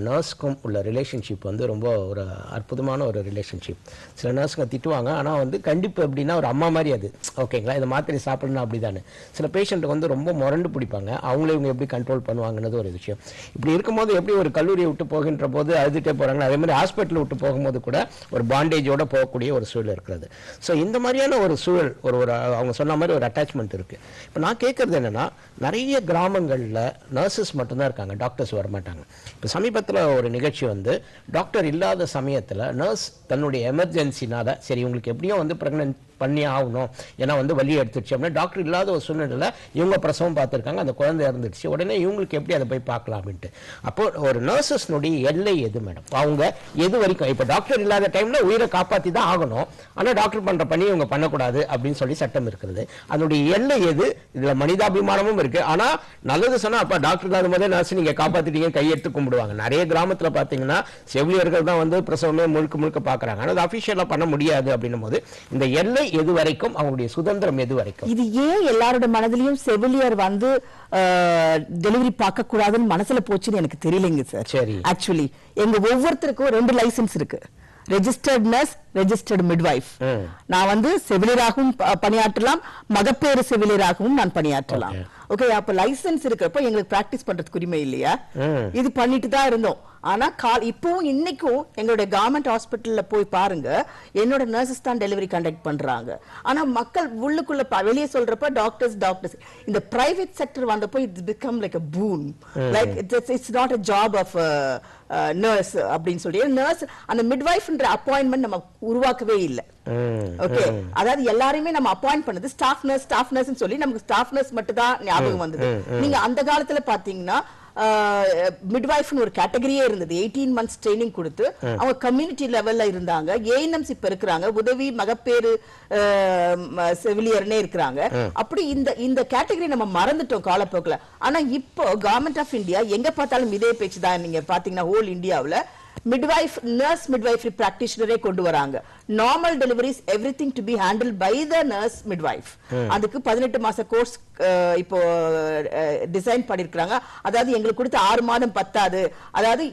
நர்ஸ்க்கும் உள்ள ரிலேஷன்ஷிப் வந்து ரொம்ப ஒரு அற்புதமான ஒரு ரிலேஷன்ஷிப். சில நர்ஸுங்க திட்டுவாங்க, ஆனால் வந்து கண்டிப்பு எப்படின்னா ஒரு அம்மா மாதிரி அது, ஓகேங்களா, இதை மாத்திரை சாப்பிடணும் அப்படி தானே. சில பேஷண்ட்டுக்கு வந்து ரொம்ப முரண்டு பிடிப்பாங்க, அவங்களே இவங்க எப்படி கண்ட்ரோல் பண்ணுவாங்கன்னு ஒரு விஷயம். இப்படி இருக்கும்போது எப்படி ஒரு கல்லூரியை விட்டு போகின்ற போது அழுதுகிட்டே போகிறாங்க, அதே மாதிரி ஹாஸ்பிட்டல் விட்டு போகும்போது கூட ஒரு பாண்டேஜோட போகக்கூடிய ஒரு சூழல் இருக்கிறது. ஸோ இந்த மாதிரியான ஒரு சூழல் ஒரு அவங்க சொன்ன மாதிரி ஒரு அட்டாச்மெண்ட் இருக்குது. இப்போ நான் கேட்குறது என்னென்னா, நிறைய கிராமங்களில் நர்சஸ் மட்டும்தான் இருக்காங்க, டாக்டர்ஸ் வரமாட்டாங்க. இப்போ சமீபத்தில் ஒரு நிகழ்ச்சி வந்து டாக்டர் இல்லாத சமயத்தில் நர்ஸ் தன்னுடைய எமர்ஜென்சினால சரி உங்களுக்கு எப்படியும் வந்து ப்ரெக்னென்ட் பண்ணி ஆகணும், ஏன்னா வந்து வலி எடுத்துடுச்சு அப்படின்னா டாக்டர் இல்லாத ஒரு சூழ்நிலையில் இவங்க பிரசவம் பார்த்துருக்காங்க, அந்த குழந்தை இறந்துடுச்சு, உடனே இவங்களுக்கு எப்படி அதை போய் பார்க்கலாம் அப்படின்ட்டு. அப்போ ஒரு நர்சஸ்னுடைய எல்லை எது மேடம்? அவங்க எது வரைக்கும், இப்போ டாக்டர் இல்லாத டைமில் உயிரை காப்பாற்றி தான் ஆகணும், ஆனால் டாக்டர் பண்ணுற பணி இவங்க பண்ணக்கூடாது அப்படின்னு சொல்லி சட்டம் இருக்கிறது. அதனுடைய எல்லை எது? இதில் மனிதாபிமானமும் இருக்குது. ஆனால் நல்லது சொன்னால் அப்போ டாக்டர் இல்லாத போதே நர்ஸ் நீங்கள் காப்பாற்றிட்டீங்க கையெடுத்து கும்பிடுவாங்க. நிறைய கிராமத்தில் பார்த்தீங்கன்னா செவிலியர்கள் தான் வந்து பிரசவமே முழுக்க முழுக்க பார்க்குறாங்க, ஆனால் அது அஃபிஷியலாக பண்ண முடியாது அப்படின்னும் போது இந்த எல்லை எது வரைக்கும், அவங்களுடைய சுதந்திரம் எது வரைக்கும்? இது ஏன் எல்லாரோட மனதிலையும் செவிலியர் வந்து டெலிவரி பார்க்க கூடாதுன்னு மனசுல போச்சுன்னு எனக்கு தெரியலைங்க சார். சரி, ஆக்சுவலி எங்க ஒவ்வொருத்தருக்கும் 2 லைசன்ஸ் இருக்கு. Registered nurse, registered midwife. நான் வந்து செவிலியராகவும் பணியாற்றலாம், மகப்பேறு செவிலியராகவும் நான் பணியாற்றலாம். ஓகே, அப்ப லைசன்ஸ் இருக்கிறப்ப எங்களுக்கு பிராக்டிஸ் பண்றதுக்கு உரிமை இல்லையா? இது பண்ணிட்டு தான் இருந்தோம். ஆனா இப்பவும் இன்னைக்கும் எங்களுடைய கவர்மெண்ட் ஹாஸ்பிட்டல்ல போய் பாருங்க, என்னோட நர்சஸ் தான் டெலிவரி கண்டக்ட் பண்றாங்க. ஆனா மக்கள் உள்ளுக்குள்ள வெளியே சொல்றப்ப டாக்டர்ஸ் இந்த பிரைவேட் செக்டர் வந்தப்போ it's become like a boon, like it's not a job of nurse அப்படின்னு சொல்லி நர்ஸ் அந்த மிட்வைஃப்ன்ற அப்பாயின்மெண்ட் நம்ம உருவாக்கவே இல்லை. ஓகே, அதாவது எல்லாரையுமே நம்ம அப்பாயிண்ட் பண்ணது ஸ்டாஃப் நர்ஸ் சொல்லி நமக்கு ஸ்டாஃப் நர்ஸ் மட்டும் தான் ஞாபகம் வந்தது. நீங்க அந்த காலத்துல பாத்தீங்கன்னா மிட்வைஃப்னு ஒரு கேட்டகரியே இருந்தது. 18 months ட்ரைனிங் கொடுத்து அவங்க கம்யூனிட்டி லெவல்ல இருந்தாங்க. ஏஎன்எம்ஸ் இப்ப இருக்கிறாங்க, உதவி மகப்பேறு செவிலியர்னே இருக்கிறாங்க. அப்படி இந்த கேட்டகரி நம்ம மறந்துட்டோம் காலப்போக்கில். ஆனா இப்போ கவர்மெண்ட் ஆஃப் இந்தியா எங்க பார்த்தாலும் இதே பேச்சு தான். நீங்க பாத்தீங்கன்னா ஹோல் இந்தியாவில் midwife nurse midwifery practitioner கொண்டு வராங்க. normal deliveries everything to be handled by the nurse midwife. அதுக்கு 18 மாச கோர்ஸ் இப்போ டிசைன் பண்ணிருக்காங்க. அதாவது எங்களுக்கு கொடுத்த 6 மாதம் பத்தாது. அதாவது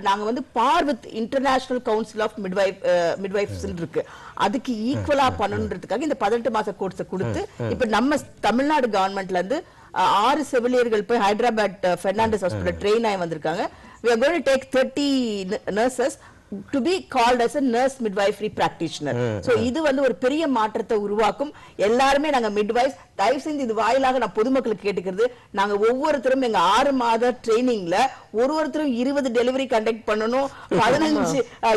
நாங்க வந்து par with international council of midwives இருக்கு, அதுக்கு ஈக்குவலா பண்ணணும்ன்றதுக்காக இந்த 18 மாச கோர்ஸை கொடுத்து இப்ப நம்ம தமிழ்நாடு கவர்மெண்ட்ல இருந்து 6 செவிலியர்கள் போய் ஹைதராபாத் பெர்னாண்டஸ் ஹாஸ்பிடல் ட்ரெயின் ஆகி வந்திருக்காங்க. We are going to take 30 nurses to be called as a nurse midwifery practitioner. So இது வந்து ஒரு பெரிய மாற்றத்தை உருவாக்கும். எல்லாருமே நாங்க midwives தயவு செஞ்சு இது வாயிலாக நான் பொதுமக்களுக்கு கேட்டுக்கிறது, நாங்க ஒவ்வொருத்தரும் எங்க 6 மாத ட்ரைனிங்ல ஒருத்தரும் 20 டெலிவரி கண்டக்ட் பண்ணணும்,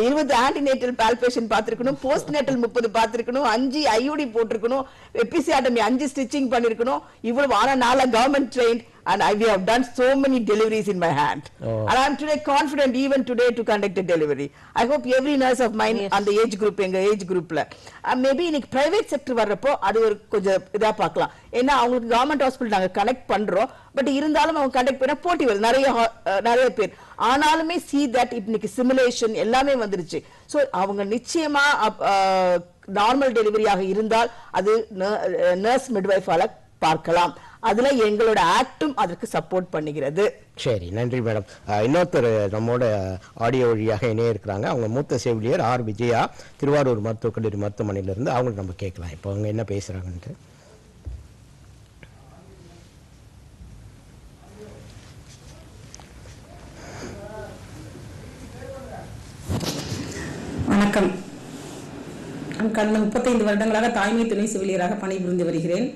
20 ஆன்டிநேட்டல் பால்பேஷன் பார்த்திருக்கணும், போஸ்ட் நேட்டல் 30 பார்த்திருக்கணும், 5 ஐயூடி போட்டிருக்கணும், எபிசியாட்டமி 5 ஸ்டிச்சிங் பண்ணிருக்கணும். இவ்வளவு ஆனா நாள government trained and we have done so many deliveries in my hand. And I am today confident even today to conduct a delivery. I hope every nurse of mine on the age group எங்க age குரூப்ல maybe இன்னைக்கு private sector வர்றப்போ அது ஒரு கொஞ்சம் இதா பார்க்கலாம். ஏன்னா அவங்களுக்கு கவர்மெண்ட் ஹாஸ்பிட்டல் நாங்க கனெக்ட் பண்றோம், பட் இருந்தாலும் அவங்க கண்டக்ட் பண்ண போட்டி வருது நிறைய பேர். ஆனாலுமே see that இன்னைக்கு சிமுலேஷன் எல்லாமே வந்துருச்சு. ஸோ அவங்க நிச்சயமா நார்மல் டெலிவரியாக இருந்தால் அது நர்ஸ் மிட்வைஃபால பார்க்கலாம். அதுல எங்களோட ஆக்டும் அதற்கு சப்போர்ட் பண்ணுகிறது. சரி, நன்றி மேடம். இன்னொருத்தர் நம்மோட ஆடியோ வழியாக இணைய இருக்கிறாங்க. அவங்க மூத்த செவிலியர் ஆர் விஜயா, திருவாரூர் மருத்துவக் கல்லூரி மருத்துவமனையிலிருந்து. அவங்களுக்கு நம்ம கேட்கலாம் இப்போ அவங்க என்ன பேசுறாங்கன்ட்டு. வணக்கம். நான் கடந்த 35 வருடங்களாக தாய்மை துணை செவிலியராக பணிபுரிந்து வருகிறேன்.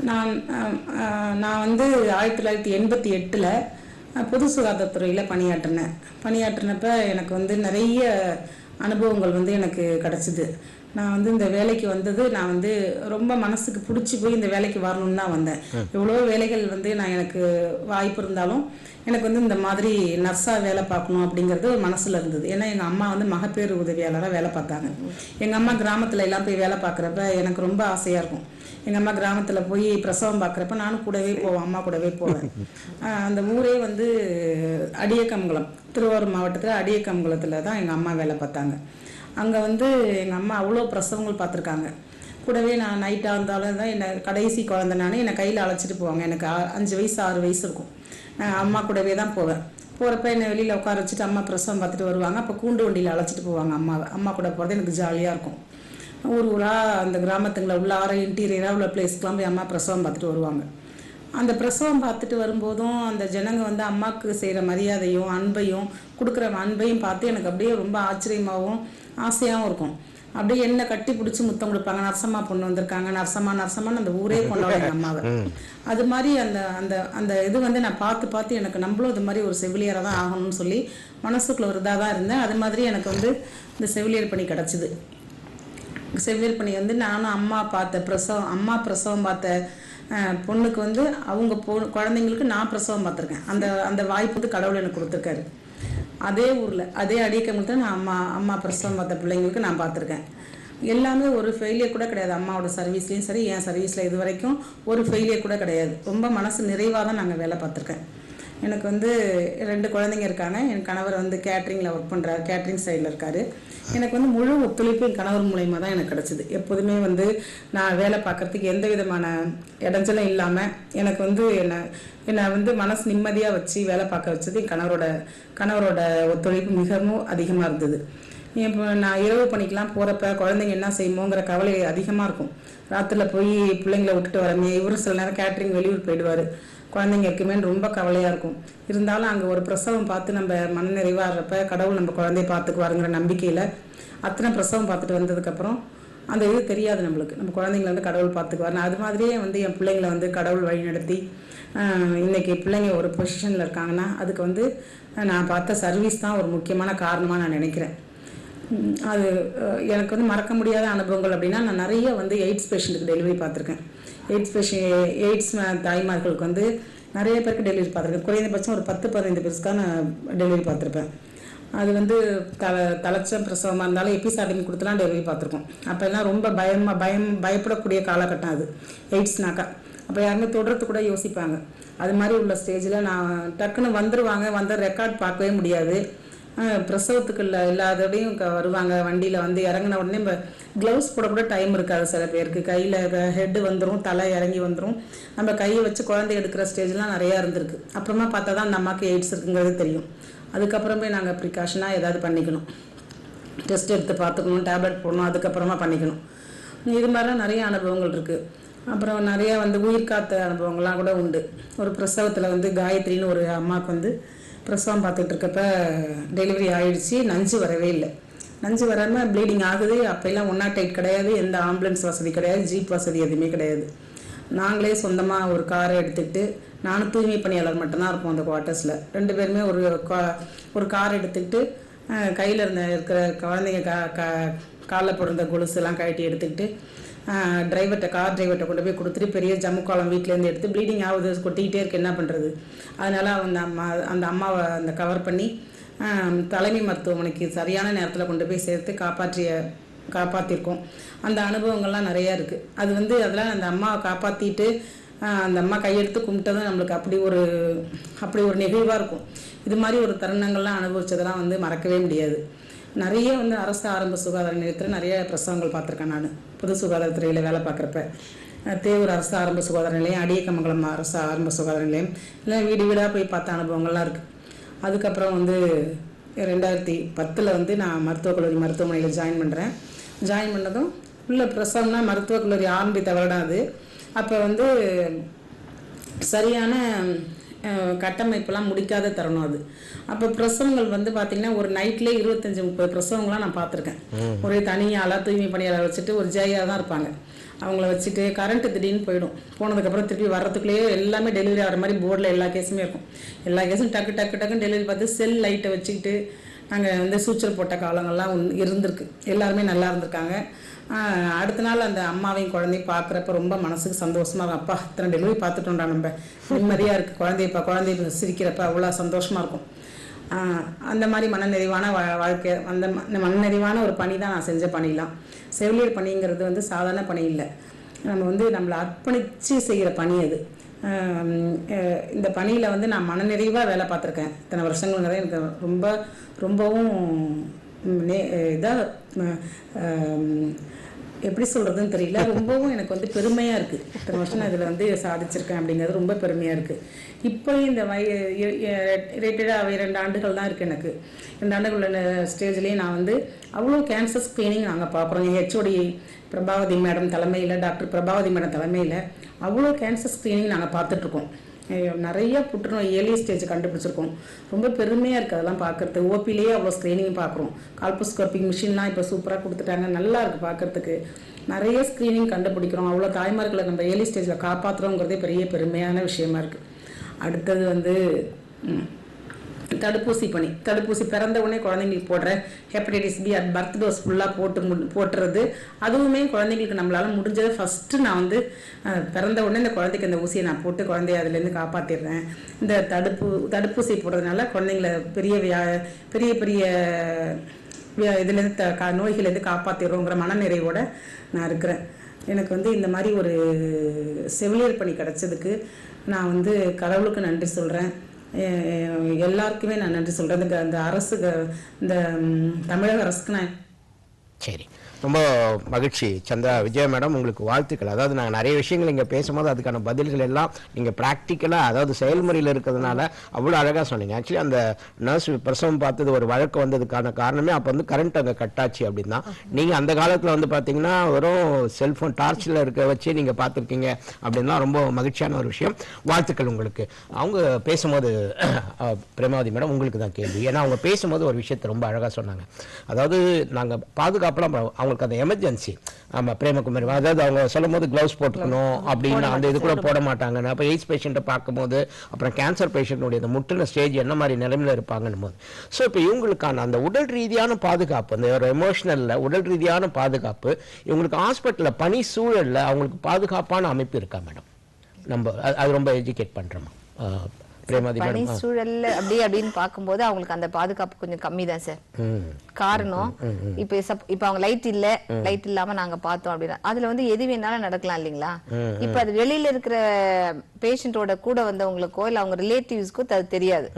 நான் வந்து 1988 பொது சுகாதாரத்துறையில் பணியாற்றினப்ப எனக்கு வந்து நிறைய அனுபவங்கள் வந்து எனக்கு கிடச்சிது. நான் வந்து இந்த வேலைக்கு வந்தது நான் வந்து ரொம்ப மனசுக்கு பிடிச்சி போய் இந்த வேலைக்கு வரணும்னு தான் வந்தேன். எவ்வளோ வேலைகள் வந்து எனக்கு வாய்ப்பு இருந்தாலும் எனக்கு வந்து இந்த மாதிரி நர்ஸாக வேலை பார்க்கணும் அப்படிங்கிறது ஒரு மனசில் இருந்தது. ஏன்னா எங்கள் அம்மா வந்து மகப்பேறு உதவியாளராக வேலை பார்த்தாங்க. எங்கள் அம்மா கிராமத்தில் எல்லாம் போய் வேலை பார்க்குறப்ப எனக்கு ரொம்ப ஆசையாக இருக்கும். எங்கள் அம்மா கிராமத்தில் போய் பிரசவம் பார்க்குறப்ப நானும் கூடவே போவேன், அம்மா கூடவே போவேன். அந்த ஊரே வந்து அடியக்கமங்கலம், திருவாரூர் மாவட்டத்தில் அடியக்கமங்கலத்தில் தான் எங்கள் அம்மா வேலை பார்த்தாங்க. அங்கே வந்து எங்கள் அம்மா அவ்வளோ பிரசவங்கள் பார்த்துருக்காங்க. கூடவே நான் நைட்டாக இருந்தாலும் தான் என்னை கடைசி குழந்தை என்னை கையில் அழைச்சிட்டு போவாங்க. எனக்கு 5 வயசு 6 வயசு இருக்கும். நான் அம்மா கூடவே தான் போவேன். போகிறப்ப என்னை வெளியில் உட்கார வச்சுட்டு அம்மா பிரசவம் பார்த்துட்டு வருவாங்க. அப்போ கூண்டு வண்டியில் அழைச்சிட்டு போவாங்க அம்மாவை. அம்மா கூட போகிறது எனக்கு ஜாலியாக இருக்கும். ஊராக அந்த கிராமத்துங்களை உள்ளார இன்டீரியராக உள்ள பிளேஸ்க்கெலாம் போய் அம்மா பிரசவம் பார்த்துட்டு வருவாங்க. அந்த பிரசவம் பார்த்துட்டு வரும்போதும் அந்த ஜனங்க வந்து அம்மாவுக்கு செய்கிற மரியாதையும் அன்பையும் கொடுக்குற அன்பையும் பார்த்து எனக்கு அப்படியே ரொம்ப ஆச்சரியமாகவும் ஆசையாகவும் இருக்கும். அப்படியே என்ன கட்டி பிடிச்சி முத்தம் கொடுப்பாங்க. நரசம்மா பொண்ணு வந்திருக்காங்க, நரசம்மான்னு அந்த ஊரே கொண்டாடுவாங்க அம்மாவை. அது மாதிரி அந்த அந்த அந்த இது வந்து நான் பார்த்து எனக்கு நம்மளும் இது மாதிரி ஒரு செவிலியராக தான் ஆகணும்னு சொல்லி மனசுக்குள்ள ஒரு இதாக தான் இருந்தேன். அது மாதிரி எனக்கு வந்து இந்த செவிலியர் பணி கிடச்சிது. செவிலியர் பணி வந்து நானும் அம்மா பிரசவம் பார்த்த பொண்ணுக்கு வந்து அவங்க குழந்தைங்களுக்கு நான் பிரசவம் பார்த்துருக்கேன். அந்த வாய்ப்பு வந்து கடவுள் எனக்கு கொடுத்துருக்காரு. அதே ஊரில் அதே அடிக்கமுக்கு நான் அம்மா பிரசவம் பார்த்த பிள்ளைங்களுக்கு நான் பார்த்துருக்கேன். எல்லாமே ஒரு ஃபெயிலியர் கூட கிடையாது. அம்மாவோட சர்வீஸ்லேயும் சரி, என் சர்வீஸில் இது வரைக்கும் ஒரு ஃபெயிலியர் கூட கிடையாது. ரொம்ப மனசு நிறைவாக தான் நாங்கள் வேலை பார்த்துருக்கேன். எனக்கு வந்து 2 குழந்தைங்க இருக்காங்க. என் கணவர் வந்து கேட்ரிங்கில் ஒர்க் பண்ணுறாரு, கேட்ரிங் சைடில் இருக்கார். எனக்கு வந்து முழு ஒத்துழைப்பு என் கணவர் மூலயமா தான் எனக்கு கிடச்சிது. எப்போதுமே வந்து நான் வேலை பார்க்குறதுக்கு எந்த விதமான இடைஞ்சலும் இல்லாமல் எனக்கு வந்து என்னை வந்து மனசு நிம்மதியாக வச்சு வேலை பார்க்க வச்சது என் கணவரோட ஒத்துழைப்பு மிகவும் அதிகமாக இருந்தது. இப்போ நான் இரவு பணிக்கெலாம் போகிறப்ப குழந்தைங்க என்ன செய்யுமோங்கிற கவலை அதிகமாக இருக்கும். ராத்திரியில் போய் பிள்ளைங்களை விட்டுட்டு வரமே. இவரும் சில நேரம் கேட்ரிங் வெளியூர் போயிடுவார். குழந்தைங்க இருக்குமே ரொம்ப கவலையாக இருக்கும். இருந்தாலும் அங்கே ஒரு பிரசவம் பார்த்து நம்ம மனநிறைவாகிறப்ப கடவுள் நம்ம குழந்தைய பார்த்துக்குவாருங்கிற நம்பிக்கையில் அத்தனை பிரசவம் பார்த்துட்டு வந்ததுக்கப்புறம் அந்த இது தெரியாது நம்மளுக்கு. நம்ம குழந்தைங்களை வந்து கடவுள் பார்த்துக்குவார். அது மாதிரியே வந்து என் பிள்ளைங்களை வந்து கடவுள் வழி நடத்தி இன்றைக்கி பிள்ளைங்க ஒரு பொசிஷனில் இருக்காங்கன்னா அதுக்கு வந்து நான் பார்த்த சர்வீஸ் தான் ஒரு முக்கியமான காரணமாக நான் நினைக்கிறேன். அது எனக்கு வந்து மறக்க முடியாத அனுபவங்கள் அப்படின்னா, நான் நிறைய வந்து எய்ட்ஸ் பேஷண்ட்டுக்கு டெலிவரி பார்த்துருக்கேன். எய்ட்ஸ் தாய்மார்களுக்கு வந்து நிறைய பேருக்கு டெலிவரி பார்த்துருக்கேன். குறைந்தபட்சம் ஒரு 10-15 பேருக்காக நான் டெலிவரி பார்த்துருப்பேன். அது வந்து தலைச்ச பிரசவமாக இருந்தாலும் எபிசாடிங் கொடுத்துலாம் டெலிவரி பார்த்துருக்கோம். அப்போ எல்லாம் ரொம்ப பயப்படக்கூடிய காலகட்டம் அது எய்ட்ஸ்னாக்கா. அப்போ யாருமே தொடுறது கூட யோசிப்பாங்க. அது மாதிரி உள்ள ஸ்டேஜில் நான் டக்குன்னு வந்து ரெக்கார்ட் பார்க்கவே முடியாது. பிரசவத்துக்கு இல்லாதோடையும் வருவாங்க. வண்டியில் வந்து இறங்கின உடனே நம்ம க்ளவுஸ் போட கூட டைம் இருக்காது சில பேருக்கு. கையில் ஹெட்டு வந்துடும், தலை இறங்கி வந்துடும். நம்ம கையை வச்சு குழந்தை எடுக்கிற ஸ்டேஜ்லாம் நிறையா இருந்திருக்கு. அப்புறமா பார்த்தா தான் அந்த அம்மாவுக்கு எய்ட்ஸ் இருக்குங்கிறது தெரியும். அதுக்கப்புறமே நாங்கள் ப்ரிகாஷனாக ஏதாவது பண்ணிக்கணும், டெஸ்ட் எடுத்து பார்த்துக்கணும், டேப்லெட் போடணும், அதுக்கப்புறமா பண்ணிக்கணும். இது மாதிரிலாம் நிறைய அனுபவங்கள் இருக்குது. அப்புறம் நிறையா வந்து உயிர் காத்த அனுபவங்கள்லாம் கூட உண்டு. ஒரு பிரசவத்தில் வந்து காயத்ரின்னு ஒரு அம்மாவுக்கு வந்து பிரசவம் பார்த்துட்டு இருக்கப்ப டெலிவரி ஆகிடுச்சு. நஞ்சு வரவே இல்லை. நஞ்சு வராமல் ப்ளீடிங் ஆகுது. அப்போல்லாம் 108 கிடையாது, எந்த ஆம்புலன்ஸ் வசதி கிடையாது, ஜீப் வசதி எதுவுமே கிடையாது. நாங்களே சொந்தமாக ஒரு காரை எடுத்துக்கிட்டு, நானும் தூய்மை பணியாளர் மட்டும்தான் இருப்போம் அந்த குவார்ட்டர்ஸில். 2 பேருமே ஒரு கார் எடுத்துக்கிட்டு கையில் இருக்கிற குழந்தைங்க காலில் போடுற கொலுசெல்லாம் கழட்டி எடுத்துக்கிட்டு கார் டிரைவர்கிட்ட கொண்டு போய் கொடுத்துட்டு பெரிய ஜம்முக்காலம் வீட்டிலேருந்து எடுத்து ப்ளீடிங் ஆகுது, கொட்டிக்கிட்டே இருக்கு, என்ன பண்ணுறது. அதனால் அந்த அம்மாவை கவர் பண்ணி தலைமை மருத்துவமனைக்கு சரியான நேரத்தில் கொண்டு போய் சேர்த்து காப்பாற்றிருக்கோம். அந்த அனுபவங்கள்லாம் நிறையா இருக்குது. அது வந்து அதெல்லாம் அந்த அம்மாவை காப்பாற்றிட்டு அந்த அம்மா கையெடுத்து கும்பிட்டதும் நம்மளுக்கு அப்படி ஒரு நெகிழ்வாக இருக்கும். இது மாதிரி ஒரு தருணங்கள்லாம் அனுபவிச்சதெல்லாம் வந்து மறக்கவே முடியாது. நிறைய வந்து அரசு ஆரம்ப சுகாதார நிலையத்தில் நிறைய பிரசவங்கள் பார்த்துருக்கேன். நான் பொது சுகாதாரத்துறையில் வேலை பார்க்குறப்ப தேவூர் அரசு ஆரம்ப சுகாதார நிலையம், அடியக்கமங்கலம் அரசு ஆரம்ப சுகாதார நிலையம் எல்லாம் வீடு வீடாக போய் பார்த்த அனுபவங்கள்லாம் இருக்குது. அதுக்கப்புறம் வந்து 2010 வந்து நான் மருத்துவக் கல்லூரி மருத்துவமனையில் ஜாயின் பண்ணுறேன். ஜாயின் பண்ணதும் உள்ள பிரசவம்னா மருத்துவக் கல்லூரி ஆரம்பித்த வருடம் அது. அப்போ வந்து சரியான கட்டமைப்பெல்லாம் முடிக்காத தருணம் அது. அப்போ பிரசவங்கள் வந்து பார்த்திங்கன்னா ஒரு நைட்லேயே 25-30 பிரசவங்கள்லாம் நான் பார்த்துருக்கேன். ஒரே தனியாளாக தூய்மை பணியாளர் வச்சுட்டு ஒரு ஜெயாக தான் இருப்பாங்க. அவங்கள வச்சுட்டு கரண்ட்டு திடீர்னு போனதுக்கப்புறம் திருப்பி வர்றதுக்குள்ளேயே எல்லாமே டெலிவரி ஆகிற மாதிரி போர்டில் எல்லா கேஸுமே இருக்கும். எல்லா கேஸும் டக்குன்னு டெலிவரி பார்த்து செல் லைட்டை வச்சுக்கிட்டு நாங்கள் வந்து சூச்சல் போட்ட காலங்கள்லாம் இருந்திருக்கு. எல்லாருமே நல்லா இருந்திருக்காங்க. அடுத்த நாள் அந்த அம்மாவையும் குழந்தையும் பார்க்குறப்ப ரொம்ப மனசுக்கு சந்தோஷமாக இருக்கும். அப்பா இத்தனை டெலிவரி பார்த்துட்டோம்டா, நம்ம நிம்மதியாக இருக்குது, குழந்தை சிரிக்கிறப்ப அவ்வளோ சந்தோஷமாக இருக்கும். அந்த மாதிரி மனநிறைவான வாழ்க்கை, அந்த மனநிறைவான ஒரு பணி தான் நான் செஞ்ச பணிலாம். செவிலியர் பணிங்கிறது வந்து சாதாரண பணி இல்லை. நம்ம வந்து நம்மளை அர்ப்பணித்து செய்கிற பணி அது. இந்த பணியில் வந்து நான் மனநிறைவாக வேலை பார்த்துருக்கேன். இத்தனை வருஷங்கள்ங்கிறது எனக்கு ரொம்பவும் இதாக எப்படி சொல்கிறதுன்னு தெரியல. ரொம்பவும் எனக்கு வந்து பெருமையாக இருக்குது. இத்தனை வருஷம் நான் இதில் வந்து சாதிச்சிருக்கேன் அப்படிங்கிறது ரொம்ப பெருமையாக இருக்குது. இப்போ இந்த ரேட்டடாக 2 ஆண்டுகள் தான் இருக்குது எனக்கு. 2 ஆண்டுகள் உள்ள ஸ்டேஜ்லேயே நான் வந்து அவ்வளோ கேன்சர் ஸ்க்ரீனிங் நாங்கள் பார்க்குறோம். ஹெச்ஓடி பிரபாவதி மேடம் தலைமையில், டாக்டர் பிரபாவதி மேடம் தலைமையில் அவ்வளோ கேன்சர் ஸ்க்ரீனிங் நாங்கள் பார்த்துட்ருக்கோம். நிறைய புற்றுநோய் ஏர்லி ஸ்டேஜ் கண்டுபிடிச்சிருக்கோம். ரொம்ப பெருமையாக இருக்குது அதெல்லாம் பார்க்குறதுக்கு. ஓபிலேயே அவ்வளோ ஸ்க்ரீனிங் பார்க்குறோம். கால்போஸ்கோபிக் மிஷின்லாம் இப்போ சூப்பராக கொடுத்துட்டாங்க, நல்லா இருக்குது பார்க்குறதுக்கு. நிறைய ஸ்க்ரீனிங் கண்டுபிடிக்கிறோம். அவ்வளோ தாய்மார்களை நம்ம ஏர்லி ஸ்டேஜில் காப்பாற்றுறோங்கிறதே பெரிய பெருமையான விஷயமா இருக்குது. அடுத்தது வந்து தடுப்பூசி பணி. தடுப்பூசி பிறந்த உடனே குழந்தைங்களுக்கு போடுற ஹெப்படைட்டிஸ் பி அது பர்த் டோஸ் ஃபுல்லாக போட்டுறது. அதுவுமே குழந்தைங்களுக்கு நம்மளால் முடிஞ்சதை ஃபஸ்ட்டு நான் வந்து பிறந்த உடனே இந்த குழந்தைக்கு அந்த ஊசியை நான் போட்டு குழந்தைய அதுலேருந்து காப்பாற்றிடுறேன். இந்த தடுப்பூசி போடுறதுனால குழந்தைங்கள பெரிய பெரிய இதுலேருந்து நோய்கள்லேருந்து காப்பாற்றிடுறோங்கிற மனநிறைவோடு நான் இருக்கிறேன். எனக்கு வந்து இந்த மாதிரி ஒரு செவிலியர் பணி கிடச்சதுக்கு நான் வந்து கடவுளுக்கு நன்றி சொல்கிறேன். எல்லாருக்குமே நான் நன்றி சொல்கிறேன். இந்த அரசுக்கு, இந்த தமிழக அரசுக்கு நான். சரி, ரொம்ப மகிழ்ச்சி சந்திரா விஜயா மேடம், உங்களுக்கு வாழ்த்துக்கள். அதாவது நாங்கள் நிறைய விஷயங்கள் இங்கே பேசும்போது அதுக்கான பதில்கள் எல்லாம் நீங்கள் ப்ராக்டிக்கலாக, அதாவது செயல்முறையில் இருக்கிறதுனால அவ்வளோ அழகாக சொன்னீங்க. ஆக்சுவலி அந்த நர்ஸ் பிரசவம் பார்த்தது ஒரு வழக்கு வந்ததுக்கான காரணமே அப்போ வந்து கரண்ட் அங்கே கட்டாச்சு அப்படின்னா. நீங்கள் அந்த காலத்தில் வந்து பார்த்தீங்கன்னா வெறும் செல்ஃபோன் டார்ச்சில் இருக்க வச்சு நீங்கள் பார்த்துருக்கீங்க அப்படின்னா ரொம்ப மகிழ்ச்சியான ஒரு விஷயம். வாழ்த்துக்கள் உங்களுக்கு. அவங்க பேசும்போது பிரேமாவதி மேடம் உங்களுக்கு தான் கேள்வி. ஏன்னா அவங்க பேசும்போது ஒரு விஷயத்தை ரொம்ப அழகாக சொன்னாங்க. அதாவது நாங்கள் பாதுகாப்பெல்லாம் அவங்களுக்கு அந்த எமர்ஜென்சி, ஆமாம் பிரேமகுமாரி, அதாவது அவங்க சொல்லும் போது க்ளவுஸ் போட்டுக்கணும் அப்படின்னு அந்த இது கூட போட மாட்டாங்க. அப்போ எய்ட்ஸ் பேஷண்ட்டை பார்க்கும்போது, அப்புறம் கேன்சர் பேஷண்ட்டுடைய அந்த முற்றின ஸ்டேஜ் என்ன மாதிரி நிலைமையில் இருப்பாங்கன்னு போது, ஸோ இப்போ இவங்களுக்கான அந்த உடல் ரீதியான பாதுகாப்பு, அந்த ஒரு எமோஷனலில் உடல் ரீதியான பாதுகாப்பு இவங்களுக்கு ஹாஸ்பிட்டலில் பணி சூழலில் அவங்களுக்கு பாதுகாப்பான அமைப்பு இருக்கா மேடம்? நம்ம அது ரொம்ப எஜுகேட் பண்ணுறோமா பணி சூழல்ல அப்படின்னு பார்க்கும்போது அவங்களுக்கு அந்த பாதுகாப்பு கொஞ்சம் கம்மி தான் சார். காரணம் இப்ப அவங்க லைட் இல்லாம நாங்க பார்த்தோம் அப்படின்னா அதுல வந்து எது வேணாலும் நடக்கலாம் இல்லைங்களா. இப்ப அது வெளியில இருக்கிற பேஷண்டோட கூட வந்தவங்களுக்கோ இல்ல அவங்க ரிலேட்டிவ்ஸ்க்கோ அது தெரியாது.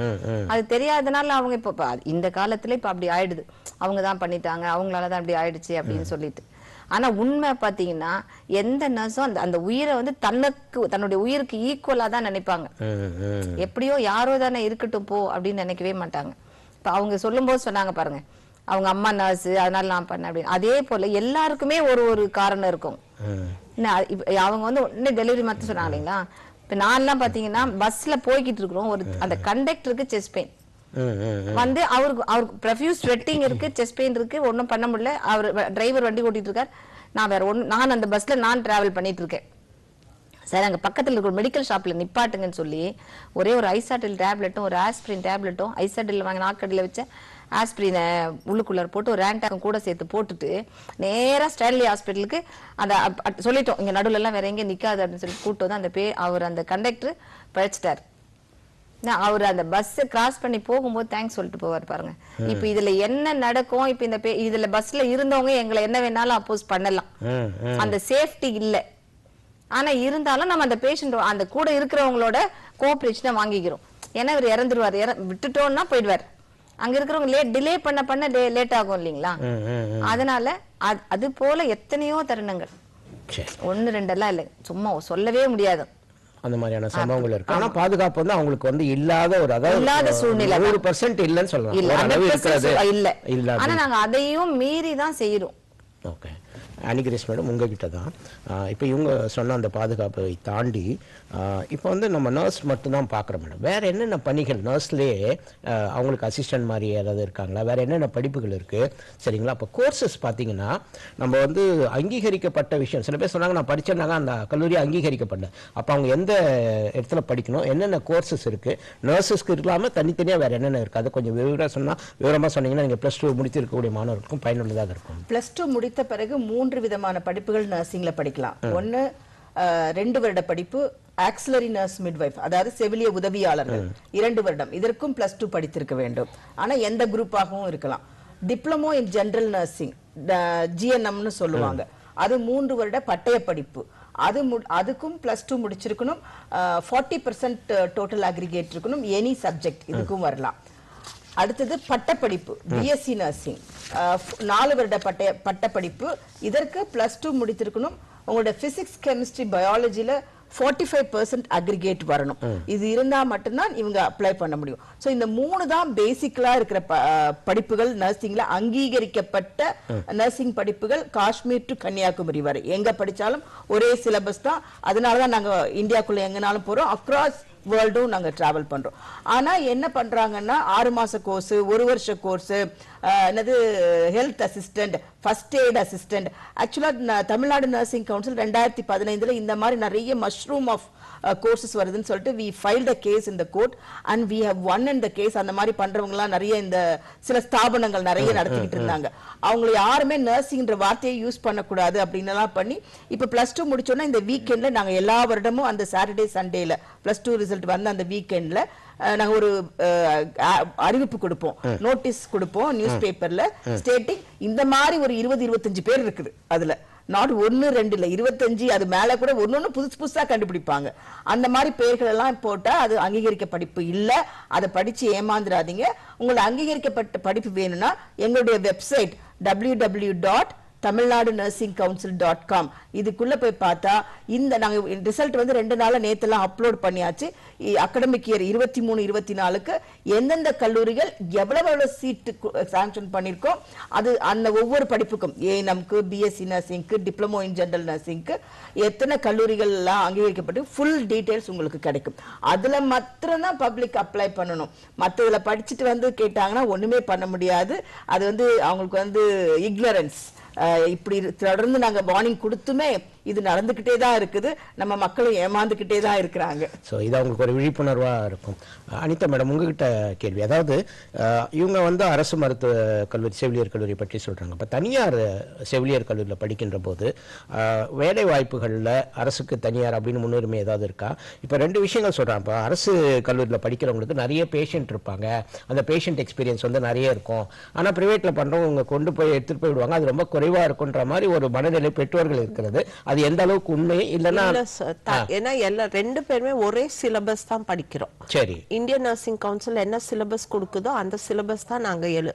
அது தெரியாதனால அவங்க இப்ப இந்த காலத்துல இப்ப அப்படி ஆயிடுது, அவங்கதான் பண்ணிட்டாங்க, அவங்களாலதான் அப்படி ஆயிடுச்சு அப்படின்னு சொல்லிட்டு. ஆனா உண்மை பாத்தீங்கன்னா எந்த நர்ஸும் அந்த உயிரை வந்து தன்னுடைய உயிருக்கு ஈக்குவலா தான் நினைப்பாங்க. எப்படியோ யாரோ தானே இருக்கட்டும் போ அப்படின்னு நினைக்கவே மாட்டாங்க. இப்ப அவங்க சொல்லும் போது சொன்னாங்க பாருங்க, அவங்க அம்மா நர்ஸ் அதனால நான் பண்ணேன் அப்படின்னு. அதே போல எல்லாருக்குமே ஒரு காரணம் இருக்கும். அவங்க வந்து உடனே டெலிவரி மட்டும் சொன்னாங்க இல்லைங்களா. இப்ப நான்லாம் பாத்தீங்கன்னா பஸ்ல போய்கிட்டு இருக்கிறோம், அந்த கண்டக்டருக்கு செஸ்ட் பெயின் வந்து அவருக்கு ப்ரொஃப்யூஸ் ஸ்வெட்டிங் இருக்கு, செஸ்ட் பெயின் இருக்கு, ஒன்றும் பண்ண முடியல. அவர் டிரைவர் வண்டி ஓட்டிட்டு இருக்கார், நான் அந்த பஸ்ல நான் டிராவல் பண்ணிட்டு இருக்கேன் சார். அங்க பக்கத்துல இருக்கிற மெடிக்கல் ஷாப்ல நிப்பாட்டுங்கன்னு சொல்லி ஒரே ஒரு ஐசாட்டில் டேப்லெட்டும் ஒரு ஆஸ்பிரின் டேப்லெட்டும், ஐசாட்டில் வாங்க நாக்கடியில் வச்ச ஆஸ்பிரினை உள்ளுக்குள்ள போட்டு ஒரு ரேண்டாக்கும் கூட சேர்த்து போட்டுட்டு நேரா ஸ்டான்லி ஹாஸ்பிட்டலுக்கு அந்த சொல்லிட்டோம், இங்க நடுவில் எல்லாம் வேற எங்க நிக்காது அப்படின்னு சொல்லி கூட்டு வந்து அவர் அந்த கண்டக்டர் பழிச்சிட்டாரு. அவர் அந்த பஸ் கிராஸ் பண்ணி போகும்போது தேங்க்ஸ் சொல்லிட்டு போவார் பாருங்க. இப்ப இதுல என்ன நடக்கும், இப்ப இதுல பஸ்ல இருந்தவங்க எங்களை என்ன வேணாலும் அப்போஸ் பண்ணலாம், அந்த சேஃப்டி இல்ல. ஆனா இருந்தாலும் நம்ம அந்த பேஷண்ட் அந்த கூட இருக்கிறவங்களோட கோஆபரேஷனை வாங்கிக்கிறோம். ஏன்னா இவர் இறந்துருவார், விட்டுட்டோம்னா போயிடுவார். அங்க இருக்கிறவங்க டிலே பண்ண லேட் ஆகும் இல்லைங்களா. அதனால அது போல எத்தனையோ தருணங்கள், 1-2 எல்லாம் இல்லை, சும்மா சொல்லவே முடியாது. அந்த மாதிரியான சம்பவங்கள் இருக்கு. ஆனா பாதுகாப்பு வந்து அவங்களுக்கு வந்து இல்லாத ஒரு, அதாவது சூழ்நிலை 100% இல்லன்னு சொல்லலாம். இல்ல, ஆனா நாங்க அதையும் மீறி தான் செய்யறோம். ஓகே, அனிகிரேஸ் மேடம் உங்ககிட்ட தான் இப்போ இவங்க சொன்ன அந்த பாதுகாப்பை தாண்டி இப்போ வந்து நம்ம நர்ஸ் மட்டும்தான் பார்க்குறோம் மேடம். வேறு என்னென்ன பணிகள் நர்ஸ்லேயே அவங்களுக்கு அசிஸ்டன்ட் மாதிரி ஏதாவது இருக்காங்களா? வேறு என்னென்ன படிப்புகள் இருக்குது? சரிங்களா. அப்போ கோர்சஸ் பார்த்தீங்கன்னா நம்ம வந்து அங்கீகரிக்கப்பட்ட விஷயம், சில பேர் சொன்னாங்க நான் படித்தேன்னாங்க அந்த கல்லூரி அங்கீகரிக்கப்படல. அப்போ அவங்க எந்த இடத்துல படிக்கணும், என்னென்ன கோர்சஸ் இருக்குது, நர்ஸஸ்க்கு இல்லாமல் தனித்தனியாக வேறு என்னென்ன இருக்குது, அதை கொஞ்சம் விவரமாக சொன்னீங்கன்னா நீங்கள் +2 முடித்திருக்கக்கூடிய மாணவர்களுக்கும் பயனுள்ளதாக இருக்கும். +2 முடித்த பிறகு 3 விதமான படிப்புகள் நர்சிங்ல படிக்கலாம். ஒன்று 2 வருட படிப்பு ஆக்சிலரி நர்ஸ் மிட்வைஃப், அதாவது செவிலிய உதவியாளர்கள் 2 வருடம். இதற்கும் +2 படித்திருக்க வேண்டும். ஆனா எந்த குரூப்பாகவும் இருக்கலாம். டிப்ளமோ இன் ஜெனரல் நர்சிங் GNMனு சொல்லுவாங்க, அது 3 வருட பட்டய படிப்பு. அதுக்கும் +2 முடிச்சிருக்கணும். 40% டோட்டல் அக்ரிகேட் இருக்கணும். எனி சப்ஜெக்ட் இதுக்கும் வரலாம். அடுத்தது பட்டப்படிப்பு பிஎஸ்சி நர்சிங் 4 வருட பட்டப்படிப்பு. இதற்கு +2 முடித்திருக்கணும். உங்களோட பிசிக்ஸ் கெமிஸ்ட்ரி பயாலஜில 45% அக்ரிகேட் வரணும். இது இருந்தா மட்டும்தான் இவங்க அப்ளை பண்ண முடியும். சோ இந்த 3 தான் பேசிக்கலா இருக்கிற படிப்புகள் நர்சிங்ல அங்கீகரிக்கப்பட்ட நர்சிங் படிப்புகள். காஷ்மீர் டு கன்னியாகுமரி வரை எங்க படிச்சாலும் ஒரே சிலபஸ் தான். அதனாலதான் நாங்க இந்தியாக்குள்ள எங்கனாலும் போறோம். அக்ராஸ் வேர்ல்டும் நாங்க டிராவல் பண்றோம். ஆனா என்ன பண்றாங்கன்னா 6 மாச கோர்ஸ், 1 வருஷ கோர்ஸ், என்னது health assistant, first eight assistant. ஆக்சுவலா தமிழ்நாடு நர்சிங் கவுன்சில் 2015 இந்த மாதிரி நிறைய மஷ்ரூம் ஆஃப் கோர்சஸ் வருதுன்னு சொல்லிட்டு we filed a case in the court and we have won in the case. அந்த மாதிரி பண்றவங்க எல்லாம் நிறைய இந்த சில ஸ்தாபனங்கள் நிறைய நடத்திக்கிட்டு இருந்தாங்க. அவங்க யாருமே நர்சிங்ன்ற வார்த்தையை யூஸ் பண்ணக்கூடாது அப்படின்னு எல்லாம் பண்ணி இப்ப +2 முடிச்சோன்னா இந்த வீக்கெண்ட்ல நாங்க எல்லா வருடமும் அந்த சாட்டர்டே சண்டேல +2 ரிசல்ட் வந்து அந்த வீக்கெண்ட்ல நாங்க ஒரு அறிவிப்பு கொடுப்போம், நோட்டீஸ் கொடுப்போம் நியூஸ் பேப்பர்ல ஸ்டேட்டிங் இந்த மாதிரி ஒரு 20-25 பேர் இருக்குது. அதுல நாட் 1 2 இல்ல 25, அது மேல கூட ஒன்னொன்னு புதுசா கண்டுபிடிப்பாங்க. அந்த மாதிரி பெயர்கள் எல்லாம் போட்டா அது அங்கீகரிக்க படிப்பு இல்ல. அதை படிச்சு ஏமாந்துடாதீங்க. உங்களுக்கு அங்கீகரிக்கப்பட்ட படிப்பு வேணும்னா எங்களுடைய வெப்சைட் www.tamilnadunursingcouncil.com இதுக்குள்ள போய் பார்த்தா இந்த நாங்க ரிசல்ட் வந்து 2 நாள்ல நேத்தெல்லாம் அப்லோட் பண்ணியாச்சு. அகாடமிக் இயர் 23-24க்கு எந்தெந்த கல்லூரிகள் எவ்வளவு சீட் சாங்ஷன் பண்ணிருக்கோம், அது அந்த ஒவ்வொரு படிப்புக்கும் ஏஎன்எம்க்கு, பிஎஸ்சி நர்சிங்க்கு, டிப்ளமோ இன் ஜெனரல் நர்சிங்க்கு எத்தனை கல்லூரிகள் எல்லாம் அங்கீகரிக்கப்பட்டு ஃபுல் டீடைல்ஸ் உங்களுக்கு கிடைக்கும். அதுல மாத்திரம் தான் பப்ளிக் அப்ளை பண்ணணும். மற்றதுல படிச்சுட்டு வந்து கேட்டாங்கன்னா ஒண்ணுமே பண்ண முடியாது. அது வந்து அவங்களுக்கு வந்து இக்னரன்ஸ். இப்படி தொடர்ந்து நாங்க வார்னிங் கொடுத்துமே இது நடந்துகிட்டே தான் இருக்குது. நம்ம மக்களும் ஏமாந்துகிட்டே தான் இருக்கிறாங்க. ஸோ இது அவங்களுக்கு ஒரு விழிப்புணர்வா இருக்கும். அனிதா மேடம், உங்ககிட்ட கேள்வி. அதாவது இவங்க வந்து அரசு மருத்துவ கல்லூரி செவிலியர் கல்லூரி பற்றி சொல்றாங்க. இப்போ தனியார் செவிலியர் கல்லூரியில் படிக்கின்ற போது வேலை வாய்ப்புகளில் அரசுக்கு தனியார் அப்படின்னு முன்னுரிமை ஏதாவது இருக்கா? இப்போ 2 விஷயங்கள் சொல்றாங்க. இப்போ அரசு கல்லூரியில் படிக்கிறவங்களுக்கு நிறைய பேஷண்ட் இருப்பாங்க, அந்த பேஷண்ட் எக்ஸ்பீரியன்ஸ் வந்து நிறைய இருக்கும். ஆனால் பிரைவேட்ல பண்றவங்க கொண்டு போய் எடுத்துட்டு போயிடுவாங்க, அது ரொம்ப குறைவா இருக்குன்ற மாதிரி ஒரு மனநிலை பெற்றோர்கள் இருக்கிறது. அது எந்த அளவுக்கு உண்மை இல்லைன்னா? ஏன்னா எல்லா 2 பேருமே ஒரே சிலபஸ் தான் படிக்கிறோம். சரி, இந்தியன் நர்சிங் கவுன்சில் என்ன சிலபஸ் கொடுக்குதோ அந்த சிலபஸ் தான் நாங்க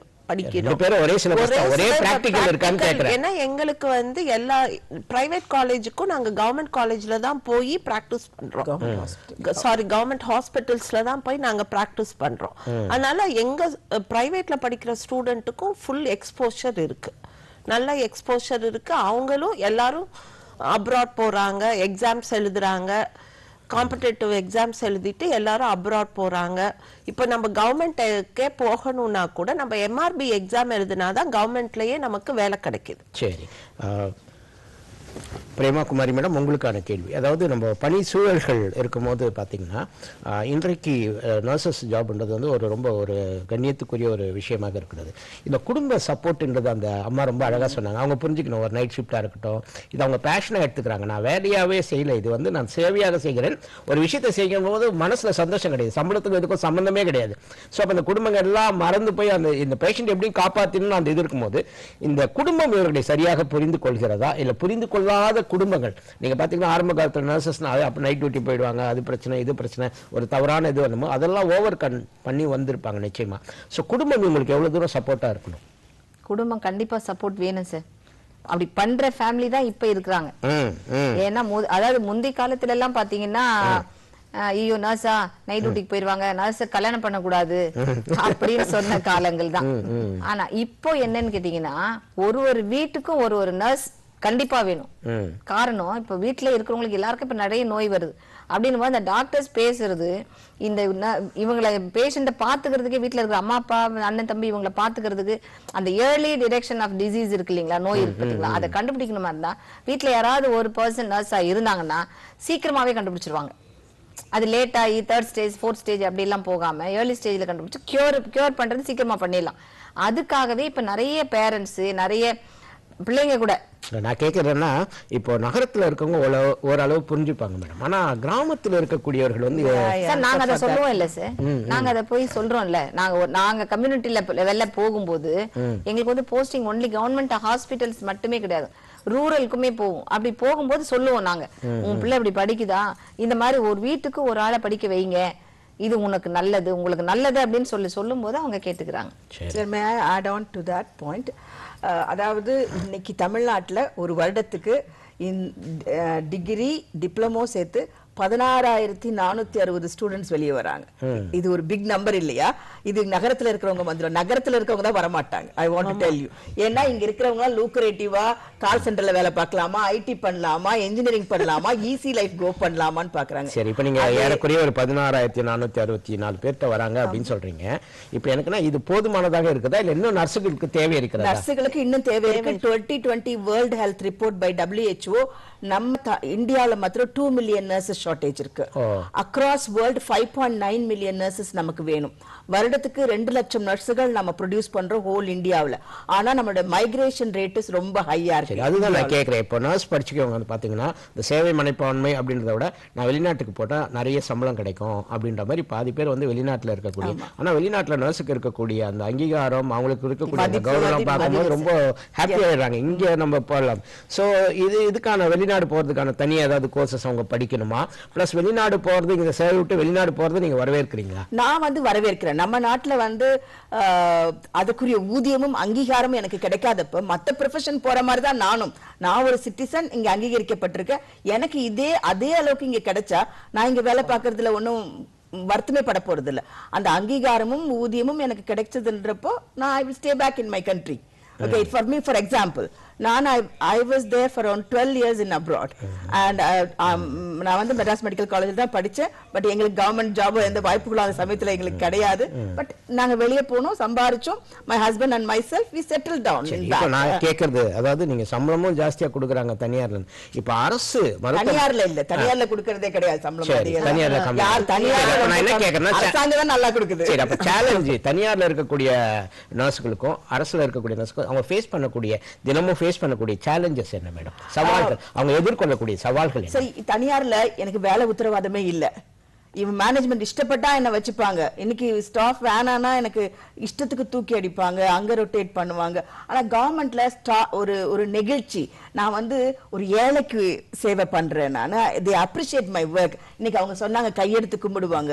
படிக்கிறோம். ஏன்னா எங்களுக்கு வந்து எல்லா பிரைவேட் காலேஜுக்கும் நாங்க கவர்மெண்ட் காலேஜ்ல தான் போய் பிராக்டிஸ் பண்றோம். சாரி, கவர்மெண்ட் ஹாஸ்பிட்டல்ஸ்ல தான் போய் நாங்க பிராக்டிஸ் பண்றோம். அதனால எங்க பிரைவேட்ல படிக்கிற ஸ்டூடெண்ட்டுக்கும் ஃபுல் எக்ஸ்போஷர் இருக்கு, நல்ல எக்ஸ்போஷர் இருக்கு. அவங்களும் எல்லாரும் அப்ராட் போறாங்க, எக்ஸாம்ஸ் எழுதுறாங்க, காம்படிட்டிவ் எக்ஸாம்ஸ் எழுதிட்டு எல்லாரும் அப்ராட் போறாங்க. இப்போ நம்ம கவர்மெண்ட்டுக்கே போகணும்னா கூட நம்ம எம்ஆர்பி எக்ஸாம் எழுதினாதான் கவர்மெண்ட்லயே நமக்கு வேலை கிடைக்குது. சரி, பிரேமா குமாரி மேடம், உங்களுக்கான கேள்வி. அதாவது நம்ம பணி சூழல்கள் இருக்கும்போது பார்த்தீங்கன்னா இன்றைக்கு நர்சஸ் ஜாப்ன்றது வந்து ரொம்ப ஒரு கண்ணியத்துக்குரிய ஒரு விஷயமாக இருக்கிறது. இந்த குடும்ப சப்போர்ட்ன்றது அந்த அம்மா ரொம்ப அழகாக சொன்னாங்க. அவங்க புரிஞ்சுக்கணும், ஒரு நைட் ஷிஃப்டாக இருக்கட்டும், இது அவங்க பேஷனாக எடுத்துக்கிறாங்க. நான் வேலையாகவே செய்யலை, இது வந்து நான் சேவையாக செய்கிறேன். ஒரு விஷயத்தை செய்யும் போது மனசில் சந்தோஷம் கிடையாது, சம்பளத்துக்கு எதுக்கும் சம்மந்தமே கிடையாது. ஸோ அப்போ அந்த குடும்பங்கள் எல்லாம் மறந்து போய் இந்த பேஷண்ட் எப்படி காப்பாற்றணும்னு அந்த இது இருக்கும்போது இந்த குடும்பம் இவர்களை சரியாக புரிந்து கொள்கிறதா? இல்லை புரிந்து கொள்ளாத குடும்பங்கள் நீங்க பாத்தீங்கன்னா ஆரம்ப காலத்துல நர்சஸ்னா அப்ப நைட் டியூட்டி போயிடுவாங்க, அது பிரச்சனை இது பிரச்சனை, ஒரு தவறான இது வேணுமோ அதெல்லாம் ஓவர் பண்ணி வந்திருப்பாங்க நிச்சயமா. சோ குடும்பம் உங்களுக்கு எவ்வளவு தூரம் சப்போர்ட்டா இருக்கணும்? குடும்பம் கண்டிப்பா சப்போர்ட் வேணும் சார். அப்படி பண்ற ஃபேமிலி தான் இப்ப இருக்கிறாங்க. ஏன்னா அதாவது முந்தைய காலத்துல எல்லாம் பாத்தீங்கன்னா ஐயோ நர்ஸா நைட் டியூட்டிக்கு போயிருவாங்க, நர்ஸ கல்யாணம் பண்ணக்கூடாது அப்படின்னு சொன்ன காலங்கள் தான். ஆனா இப்போ என்னன்னு கேட்டீங்கன்னா ஒரு வீட்டுக்கும் ஒரு நர்ஸ் கண்டிப்பா வேணும். காரணம் இப்ப வீட்டுல இருக்கிறவங்களுக்கு எல்லாருக்கும் இப்ப நிறைய நோய் வருது. அப்படின்னு அந்த டாக்டர்ஸ் பேசுறது, இந்த இவங்களை பேஷண்ட பாத்துக்கிறதுக்கே வீட்டுல இருக்கிற அம்மா அப்பா அண்ணன் தம்பி இவங்களை பாத்துக்கிறதுக்கு அந்த ஏர்லி டிடெக்ஷன் ஆஃப் டிசீஸ் இருக்கு இல்லைங்களா, நோய் இருக்கு பாத்தீங்களா, அதை கண்டுபிடிக்கணுமா இருந்தா வீட்டுல யாராவது ஒரு பர்சன் நர்ஸா இருந்தாங்கன்னா சீக்கிரமாவே கண்டுபிடிச்சிருவாங்க. அது லேட் ஆகி 3rd ஸ்டேஜ் 4th ஸ்டேஜ் அப்படி எல்லாம் போகாம ஏர்லி ஸ்டேஜ்ல கண்டுபிடிச்சு கியூர் பண்றது சீக்கிரமா பண்ணிடலாம். அதுக்காகவே இப்ப நிறைய பேரண்ட்ஸ் நிறைய பிள்ளைங்க கூட நான் கேட்கறேன்னா இப்போ நகரத்துல இருக்கவங்க ஓரளவு புரிஞ்சுப்பாங்க மேடம், ஆனா கிராமத்துல இருக்கக்கூடியவர்கள் வந்து நாங்க அதை சொல்லுவோம் இல்ல சார், நாங்க அதை போய் சொல்றோம்ல, நாங்க கம்யூனிட்டில வெளில போகும்போது எங்களுக்கு வந்து போஸ்டிங் ஒன்லி கவர்மெண்ட் ஹாஸ்பிட்டல்ஸ் மட்டுமே கிடையாது, ரூரலுக்குமே போகும். அப்படி போகும்போது சொல்லுவோம் நாங்க, உங்க பிள்ளை இப்படி படிக்குதா, இந்த மாதிரி ஒரு வீட்டுக்கு ஒரு ஆளை படிக்க வைங்க, இது உனக்கு நல்லது, உங்களுக்கு நல்லது அப்படின்னு சொல்லும் போது அவங்க கேட்டுக்கிறாங்க. சரி, may I add on to that point. அதாவது இன்னைக்கு தமிழ்நாட்டில் ஒரு வருடத்துக்கு டிகிரி டிப்ளமோ சேர்த்து 16,460 ஸ்டூடெண்ட்ஸ் வெளியே வராங்க. இது ஒரு பிக் நம்பர் இல்லையா? இது நகரத்துல இருக்கிறவங்க வந்துடும், நகரத்துல இருக்கிறவங்க தான் வரமாட்டாங்க. I want to tell you. ஏன்னா இங்க இருக்கிறவங்க லூக்ரேட்டிவா கால் சென்டர்ல வேலை பார்க்கலாமா, ஐடி பண்ணலாமா, இன்ஜினியரிங் பண்ணலாமா, ஈஸி லைஃப் கோ பண்ணலாமான்னு பாக்குறாங்க. சரி, இப்போ நீங்க ஏறக்குறைய ஒரு 16,464 பேர்ட்ட வராங்க அப்படின்னு சொல்றீங்க. இப்போ எனக்குன்னா இது போதுமானதாக இருக்குதா இல்ல இன்னும் நர்ஸுகளுக்கு தேவை இருக்கிறதா? நர்ஸுகளுக்கு இன்னும் தேவை இருக்கு. 2020 world health report by WHO நம்ம இந்தியால மாத்திரம் 2 மில்லியன் நர்சஸ் ஷார்டேஜ் இருக்கு. அக்ராஸ் வேர்ல்ட் 5.9 மில்லியன் நர்சஸ் நமக்கு வேணும். வருடத்துக்கு 2 லட்சம் நர்சுகள் நம்ம ப்ரொடியூஸ் பண்றோம் ஹோல் இந்தியாவில். ஆனா நம்மளோட மைக்ரேஷன் ரேட் ரொம்ப ஹையா இருக்கு. அதுதான் நான் கேட்கிறேன். இப்போ நர்ஸ் படிச்சுக்கவங்க வந்து பாத்தீங்கன்னா இந்த சேவை மனைப்பான்மை அப்படின்றத விட நான் வெளிநாட்டுக்கு போட்டா நிறைய சம்பளம் கிடைக்கும் அப்படின்ற மாதிரி பாதி பேர் வந்து வெளிநாட்டுல இருக்கக்கூடிய, ஆனா வெளிநாட்டுல நர்ஸுக்கு இருக்கக்கூடிய அந்த அங்கீகாரம், அவங்களுக்கு இருக்கக்கூடிய அந்த கௌரவம் பார்க்கும்போது ரொம்ப ஹாப்பி ஆயிடுறாங்க. இங்க நம்ம போடலாம். சோ இதுக்கான வெளிநாடு போறதுக்கான தனி ஏதாவது கோர்சஸ் அவங்க படிக்கணுமா? பிளஸ் வெளிநாடு போறது, இங்க சேவை விட்டு வெளிநாடு போறது நீங்க வரவேற்கிறீங்களா? நான் வந்து வரவேற்கிறேன். நம்ம நாட்டுல வந்து அதுக்குரிய ஊதியமும் அங்கீகாரமும் எனக்கு கிடைக்காதப்ப மத்த ப்ரொஃபஷன் போற மாதிரி தான் நான் ஒரு சிட்டிசன், இங்க அங்கீகரிக்கப்பட்டிருக்கேன். எனக்கு அதே அளவுக்கு இங்க கிடைச்சா நான் இங்க வேலை பார்க்கறதுல ஒன்னும் வருத்தமே பட போறது இல்ல. அந்த அங்கீகாரமும் ஊதியமும் எனக்கு கிடைச்சதுன்றப்போ நான் I will stay back in my country. Okay, for me, for example, I was there for around 12 years in abroad, and நான் வந்து மெட்ராஸ் மெடிக்கல் காலேஜில் தான் படித்தேன். பட் எங்களுக்கு கவர்மெண்ட் ஜாபோ எந்த வாய்ப்புகளும் அந்த சமயத்தில் எங்களுக்கு கிடையாது. பட் நாங்க வெளியே போனோம், சம்பாரிச்சோம். My husband and myself we settle down. இப்போ நான் கேட்கறது, அதாவது நீங்க சம்பளமும் ஜாஸ்தியா கொடுக்குறாங்க தனியார்ல. இப்போ அரசு தனியார்ல இல்ல, தனியார்ல கொடுக்கறதே கிடையாது சம்பளம். அரசாங்கம் தான் நல்லா கொடுக்குது. சரி, அப்ப சேலஞ்ச் தனியார்ல இருக்கக்கூடிய நர்ஸ்களுக்கும் அரசுல இருக்கக்கூடிய நர்ஸ்களுக்கும் அவங்க ஃபேஸ் பண்ணக்கூடிய, தினமும் ஃபேஸ் பண்ணக்கூடிய சேலஞ்சஸ் என்ன மேடம்? சவால்கள், அவங்க எதிர்கொள்ளக்கூடிய சவால்கள் என்ன? சரி, தனியார்ல எனக்கு வேலை உத்தரவாதமே இல்ல. இவன் மேனேஜ்மெண்ட் இஷ்டப்பட்டா என்ன வச்சுப்பாங்க. இன்னைக்கு ஸ்டாஃப் வேணானா எனக்கு இஷ்டத்துக்கு தூக்கி அடிப்பாங்க, அங்க ரொட்டேட் பண்ணுவாங்க. ஆனா கவர்மெண்ட்ல ஒரு நெகிழ்ச்சி, நான் வந்து ஒரு ஏழைக்கு சேவை பண்றேன், நான் they appreciate my work. இன்னைக்கு அவங்க சொன்னாங்க கையெடுத்து கும்பிடுவாங்க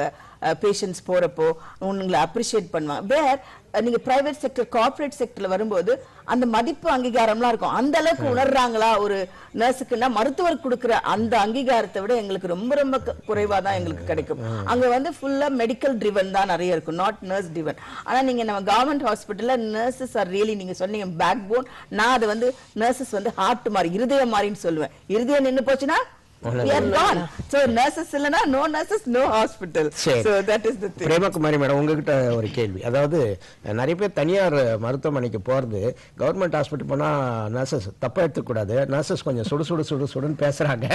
பேஷண்ட்ஸ் போறப்போ, உங்களை அப்ரிஷியேட் பண்ணுவாங்க. வேற நீங்க பிரைவேட் செக்டர், கார்ப்பரேட் செக்டர்ல வரும்போது அந்த மதிப்பு அங்கீகாரம்லாம் இருக்கும். அந்த அளவுக்கு உணர்றாங்களா ஒரு நர்ஸுக்குன்னா? மருத்துவர் கொடுக்குற அந்த அங்கீகாரத்தை விட எங்களுக்கு ரொம்ப ரொம்ப குறைவா தான் எங்களுக்கு கிடைக்கும். அங்க வந்து ஃபுல்லா மெடிக்கல் ட்ரிவன் தான் நிறைய இருக்கும், நாட் நர்ஸ் ட்ரிவன். ஆனா நீங்க நம்ம கவர்மெண்ட் ஹாஸ்பிட்டல்ல நர்சஸ் ஆர் ரியலி, நீங்க சொன்னீங்க பேக் போன், நான் அது வந்து நர்சஸ் வந்து ஹார்ட் மாதிரி, இருதயம் மாதிரின்னு சொல்லுவேன். இருதயம் நின்னு போச்சுன்னா we are gone. So nurses இல்லனா no nurses, no hospital. So that is the thing. Premakumari madam, உங்ககிட்ட ஒரு கேள்வி. அதாவது நிறைய பேர் தனியார் மருத்துவமனைக்கு போறது, கவர்மெண்ட் ஹாஸ்பிட்டல் போனா நர்சஸ் தப்பா எடுத்துக்கூடாது, நர்சஸ் கொஞ்சம் சுடுன்னு பேசுறாங்க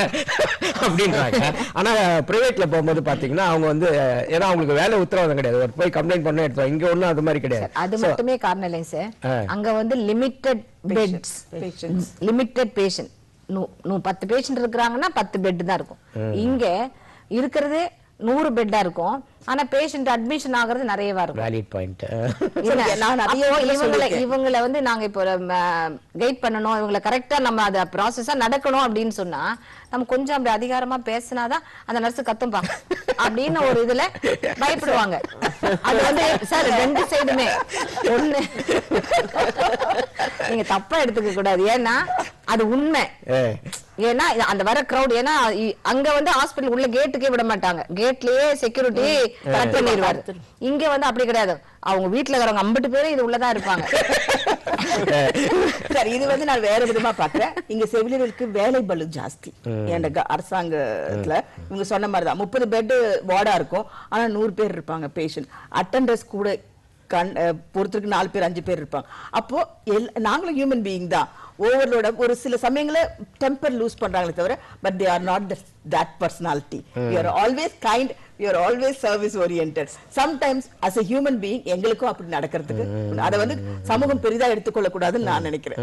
அப்படின்றாங்க. ஆனா பிரைவேட்ல போகும்போது பாத்தீங்கன்னா அவங்க வந்து ஏன்னா அவங்களுக்கு வேலை உத்தரவாதம் கிடையாது, ஒரு போய் கம்ப்ளைண்ட் பண்ண எடுத்தோம். இங்க ஒண்ணும் அது மாதிரி கிடையாது. அது மட்டுமே காரணம் இல்லை சார். அங்க வந்து limited beds, patients, limited patient. 10 patient இருக்கிறாங்கன்னா 10 பெட் தான் இருக்கும். இங்க இருக்கிறது 100 பெட்டா இருக்கும். ஆனா பேஷண்ட் அட்மிஷன் ஆகிறது நிறையவா இருக்கும். Valid point. இவங்களை வந்து நாங்க இப்போ கைட் பண்ணணும், இவங்களை கரெக்டா நம்ம அதை ப்ராசஸா நடக்கணும் அப்படின்னு சொன்னா நம்ம கொஞ்சம் அப்படி அதிகாரமா பேசினாதான் அந்த நர்ஸ் கத்தும்பா அப்படின்னு ஒரு இதுல பயப்படுவாங்க. அது வந்து சார் ரெண்டு சைடுமே ஒண்ணு, நீங்க தப்பா எடுத்துக்க கூடாது. ஏன்னா அது உண்மை. ஏன்னா அந்த வர கிரௌட், ஏன்னா அங்க வந்து ஹாஸ்பிட்டல் உள்ள கேட்டுக்கே விட மாட்டாங்க, கேட்லயே செக்யூரிட்டி கட் பண்ணிடுவாரு. இங்க வந்து அப்படி கிடையாது, அவங்க வீட்டுல இருக்கிறவங்க 50 பேரும் இது உள்ளதான் இருப்பாங்க. சரி, இது வந்து நான் வேற விதமா பாக்குறேன். இங்க செவிலியர்களுக்கு வேலை பளு ஜாஸ்தி. அரசாங்கத்துல இவங்க சொன்ன மாதிரிதான் 30 பெட் வார்டா இருக்கும், ஆனா 100 பேர் இருப்பாங்க பேஷண்ட். அட்டெண்டர்ஸ் கூட பொறுத்தருக்கு 4 பேர் 5 பேர் இருப்பாங்க. அப்போ நாங்களும் ஹியூமன் பீயிங் தான். ஓவர்லோட ஒரு சில சமயங்கள டெம்பர் லூஸ் பண்றாங்களே தவிர, but they are not that personality. You are always kind, you are always service oriented. Sometimes as a human being எங்களுக்கும் அப்படி நடக்கிறதுக்கு அதை வந்து சமூகம் பெரிதா எடுத்துக்கொள்ள கூடாதுன்னு நான் நினைக்கிறேன்.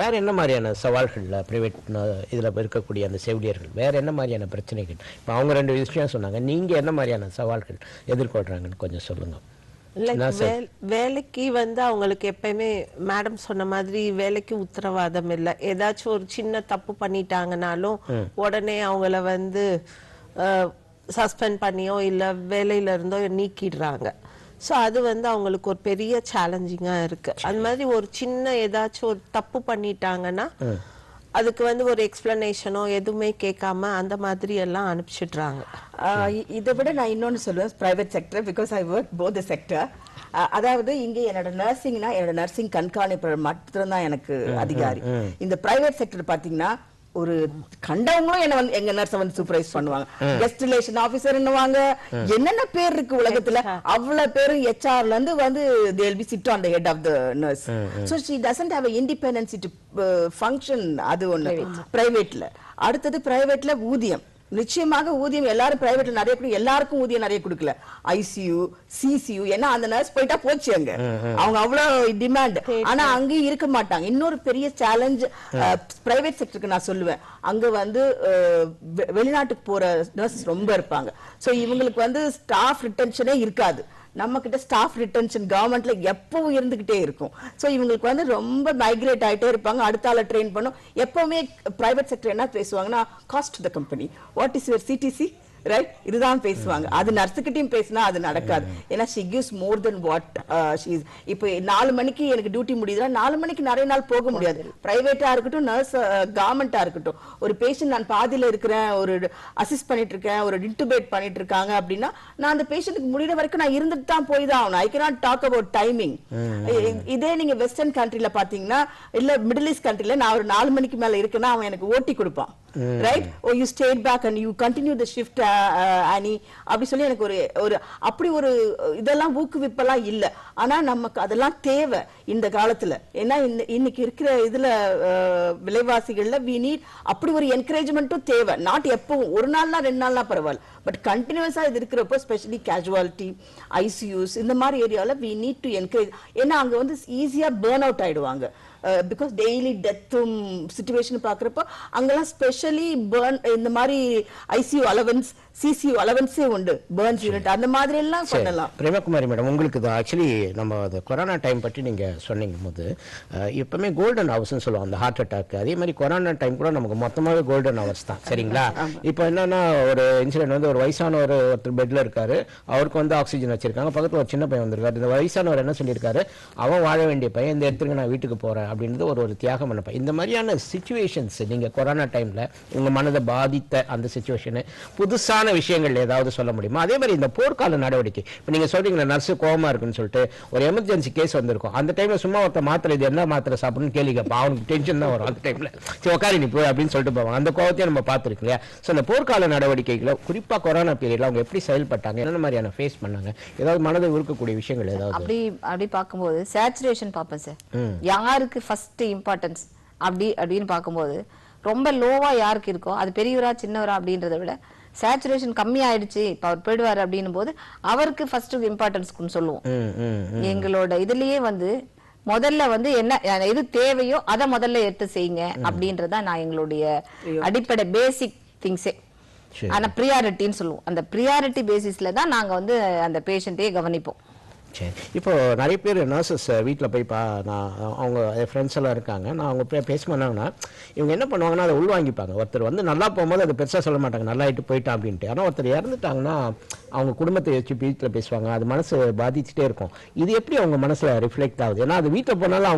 வேற என்ன மாதிரியான சவால்கள் பிரைவேட் இதுல இருக்கக்கூடிய அந்த செவிலியர்கள், வேற என்ன மாதிரியான பிரச்சனைகள்? இப்போ அவங்க 2 விஷயம் சொன்னாங்க, நீங்க என்ன மாதிரியான சவால்கள் எதிர்கொள்றாங்கன்னு கொஞ்சம் சொல்லுங்க. வேலைக்கு வந்து அவங்களுக்கு எப்பயுமே மேடம் சொன்ன மாதிரி வேலைக்கு உத்தரவாதம் இல்லை. ஏதாச்சும் ஒரு சின்ன தப்பு பண்ணிட்டாங்கனாலும் உடனே அவங்கள வந்து சஸ்பெண்ட் பண்ணியோ இல்ல வேலையில இருந்தோ நீக்கிடுறாங்க. ஸோ அது வந்து அவங்களுக்கு ஒரு பெரிய சேலஞ்சிங்கா இருக்கு. அது மாதிரி ஒரு சின்ன ஏதாச்சும் ஒரு தப்பு பண்ணிட்டாங்கன்னா அதுக்கு வந்து ஒரு எக்ஸ்பிளனேஷனோ எதுவுமே கேட்காம அந்த மாதிரி எல்லாம் அனுப்பிச்சிடுறாங்க. இதை விட நான் இன்னொன்னு சொல்லுவேன், private sector, because I work both the sector. அதாவது இங்க என்னோட நர்சிங்னா என்னோட நர்சிங் கண்காணிப்பாளர் மட்டும்தான் எனக்கு அதிகாரி. இந்த பிரைவேட் செக்டர் பாத்தீங்கன்னா ஒரு கண்டவங்களும் என்ன வந்து எங்க நர்ஸை வந்து சூப்பர்வைஸ் பண்ணுவாங்க. கெஸ்ட் ரிலேஷன் ஆபீசர் என்னவாங்க, என்னென்ன பேர் இருக்கு உலகத்துல, அவ்வளவு பேரும் ஹெச்ஆர்ல இருந்து வந்து they will be sit on the head of the nurse. So she doesn't have a independence to function. அது ஒண்ணு பிரைவேட்ல. அடுத்தது பிரைவேட்ல ஊதியம், நிச்சயமாக ஊதியம் எல்லாரும் பிரைவேட்ல நிறைய கொடுக்கும், எல்லாருக்கும் ஊதியம் நிறைய கொடுக்கல. ஐசியூ சிசியூ ஏன்னா அந்த நர்ஸ் போயிட்டா போச்சு, அங்க அவங்க அவ்வளவு டிமாண்ட். ஆனா அங்கேயும் இருக்க மாட்டாங்க. இன்னொரு பெரிய சேலஞ்ச் பிரைவேட் செக்டருக்கு நான் சொல்லுவேன், அங்க வந்து வெளிநாட்டுக்கு போற நர்ஸ் ரொம்ப இருப்பாங்க. சோ இவங்களுக்கு வந்து ஸ்டாஃப் ரிட்டென்ஷனே இருக்காது. நம்ம கிட்ட ஸ்டாஃப் ரிட்டென்ஷன் கவர்மெண்ட்ல எப்பவும் இருந்துகிட்டே இருக்கும். சோ இவங்களுக்கு வந்து ரொம்ப மைக்ரேட் ஆயிட்டே இருப்பாங்க, அடுத்த ஆளை ட்ரெயின் பண்ணும். எப்பவுமே பிரைவேட் செக்டர் என்ன பேசுவாங்கன்னா, cost the company, what is your CTC, right, இதுதான் பேசுவாங்க. அது நர்ஸுக்கிட்டையும் பேசினா அது நடக்காது. ஏன்னா she gives more than what she is. இப்போ 4 மணிக்கு எனக்கு டியூட்டி முடியுதுன்னா 4 மணிக்கு நிறைய நாள் போக முடியாது. பிரைவேட்டா இருக்கட்டும், நர்ஸ் கவர்மெண்டா இருக்கட்டும். ஒரு பேஷண்ட் நான் பாதியில இருக்கிறேன், ஒரு அசிஸ்ட் பண்ணிட்டு இருக்கேன், ஒரு இன்டுபேட் பண்ணிட்டு இருக்காங்க அப்படின்னா நான் அந்த பேஷண்ட்டுக்கு முடிகிற வரைக்கும் நான் இருந்துட்டு தான் போய் தான் ஆகணும். ஐ cannot talk about timing. இதே நீங்க வெஸ்டர்ன் கண்ட்ரில பாத்தீங்கன்னா, இல்ல மிடில் ஈஸ்ட் கண்ட்ரில நான் ஒரு 4 மணிக்கு மேல இருக்கேன்னா அவன் எனக்கு ஓட்டி கொடுப்பான், right, oh you stayed back and you continue the shift ஆனி அப்படி சொல்லி எனக்கு ஒரு அப்படி ஒரு இதெல்லாம் ஊக்குவிப்பெல்லாம் இல்ல. ஆனா நமக்கு அதெல்லாம் தேவை இந்த காலத்துல. ஏன்னா இன்னைக்கு இருக்கிற இதுல விலைவாசிகள்ல we need அப்படி ஒரு என்கரேஜ்மெண்ட்டும் தேவை. நாட் எப்பவும் ஒரு நாள்னா 2 நாள்னா பரவாயில்ல, பட் கண்டினியூஸா இது இருக்கிறப்போ ஸ்பெஷலி கேஜுவாலிட்டி ஐசியூஸ் இந்த மாதிரி ஏரியாவில் we need to encourage. ஏன்னா அங்க வந்து ஈஸியா பேர்ன் அவுட் ஆயிடுவாங்க. பிகாஸ் டெய்லி டெத்தும் சிச்சுவேஷன் பார்க்குறப்போ அங்கெல்லாம் ஸ்பெஷலி பேர்ன் இந்த மாதிரி ஐசியூ அலவன்ஸ் சிசியூ அலவன்ஸே உண்டு, பேர்ன்ஸ் யூனிட் அந்த மாதிரி எல்லாம் பண்ணலாம். பிரேமகுமாரி மேடம், உங்களுக்கு இது ஆக்சுவலி நம்ம அது கொரோனா டைம் பற்றி நீங்கள் சொன்னீங்க போது எப்பவுமே கோல்டன் ஹவர்ஸ்ன்னு சொல்லுவோம் அந்த ஹார்ட் அட்டாக். அதே மாதிரி கொரோனா டைம் கூட நமக்கு மொத்தமாகவே கோல்டன் ஹவர்ஸ் தான், சரிங்களா? இப்போ என்னன்னா ஒரு இன்சிடென்ட் வந்து ஒரு வயசானவர் ஒருத்தர் பெட்டில் இருக்காரு, அவருக்கு வந்து ஆக்சிஜன் வச்சிருக்காங்க, பக்கத்தில் ஒரு சின்ன பையன் வந்திருக்காரு. இந்த வயசானவர் என்ன சொல்லியிருக்காரு, அவன் வாழ வேண்டிய பையன், இந்த இடத்துக்கு நான் வீட்டுக்கு போகிறேன் அப்படின்றது ஒரு தியாகம் பண்ணப்ப. இந்த மாதிரியான சிச்சுவேஷன்ஸ் நீங்கள் கொரோனா டைமில் உங்கள் மனதை பாதித்த அந்த சிச்சுவேஷனு புதுசான விஷயங்கள் ஏதாவது சொல்ல முடியுமா? அதே மாதிரி இந்த போர்க்கால நடவடிக்கை, இப்போ நீங்கள் சொல்றீங்களா நர்ஸு கோவமா இருக்குன்னு சொல்லிட்டு ஒரு எமர்ஜென்சி கேஸ் வந்திருக்கும், அந்த டைம்ல சும்மா ஒருத்த மாத்திரை இது என்ன மாத்திரை சாப்பிடணும்னு கேள்வி கேட்பான், அவனுக்கு டென்ஷன் தான் வரும் அந்த டைம்ல. சரி உட்காரி நீ போய் அப்படின்னு சொல்லிட்டு போவாங்க. அந்த கோவத்தையும் நம்ம பார்த்துருக்கோம் இல்லையா? ஸோ அந்த போர்க்கால நடவடிக்கைகளை குறிப்பாக கொரோனா பீரியட்ல அவங்க எப்படி செயல்பட்டாங்க, என்ன மாதிரியான ஃபேஸ் பண்ணாங்க, ஏதாவது மனதை உருக்கக்கூடிய விஷயங்கள் ஏதாவது? அப்படி பார்க்கும்போது சேச்சுரேஷன் பார்ப்பேன் சார். யாருக்கு ஃபர்ஸ்ட் இம்பார்ட்டன்ஸ் அப்படின்னு பார்க்கும்போது ரொம்ப லோவா யாருக்கு இருக்கோ, அது பெரியவரா சின்னவரா அப்படின்றத விட சேச்சுரேஷன் கம்மி ஆயிடுச்சு இப்ப அவர் போயிடுவாரு அப்படின்னும் போது அவருக்கு ஃபர்ஸ்ட் இம்பார்ட்டன்ஸ் சொல்லுவோம். எங்களோட இதுலயே வந்து முதல்ல வந்து என்ன எது தேவையோ அதை முதல்ல எடுத்து செய்யுங்க அப்படின்றதா நான் எங்களுடைய அடிப்படை பேசிக் திங்ஸே. ஆனா ப்ரியாரிட்டின்னு சொல்லுவோம். அந்த ப்ரியாரிட்டி பேசிஸ்ல தான் நாங்க வந்து அந்த பேஷண்ட்டையே கவனிப்போம். சரி, இப்போ நிறைய பேர் நர்சஸ் வீட்டில் போய் நான் அவங்க ஃப்ரெண்ட்ஸ் எல்லாம் இருக்காங்க, நான் அவங்க பேச பண்ணாங்கன்னா இவங்க என்ன பண்ணுவாங்கன்னா அதை உள்வாங்கிப்பாங்க. ஒருத்தர் வந்து நல்லா போகும்போது அதை பெருசாக சொல்ல மாட்டாங்க, நல்லா ஆகிட்டு போயிட்டான் அப்படின்ட்டு. ஆனால் ஒருத்தர் இறந்துட்டாங்கன்னா அவங்க குடும்பத்தை வச்சு வீட்டில் பேசுவாங்க, அது மனசு பாதிச்சுட்டே இருக்கும். இது எப்படி அவங்க மனசில் ரிஃப்ளெக்ட் ஆகுது? ஏன்னா அது வீட்டில் போனாலும்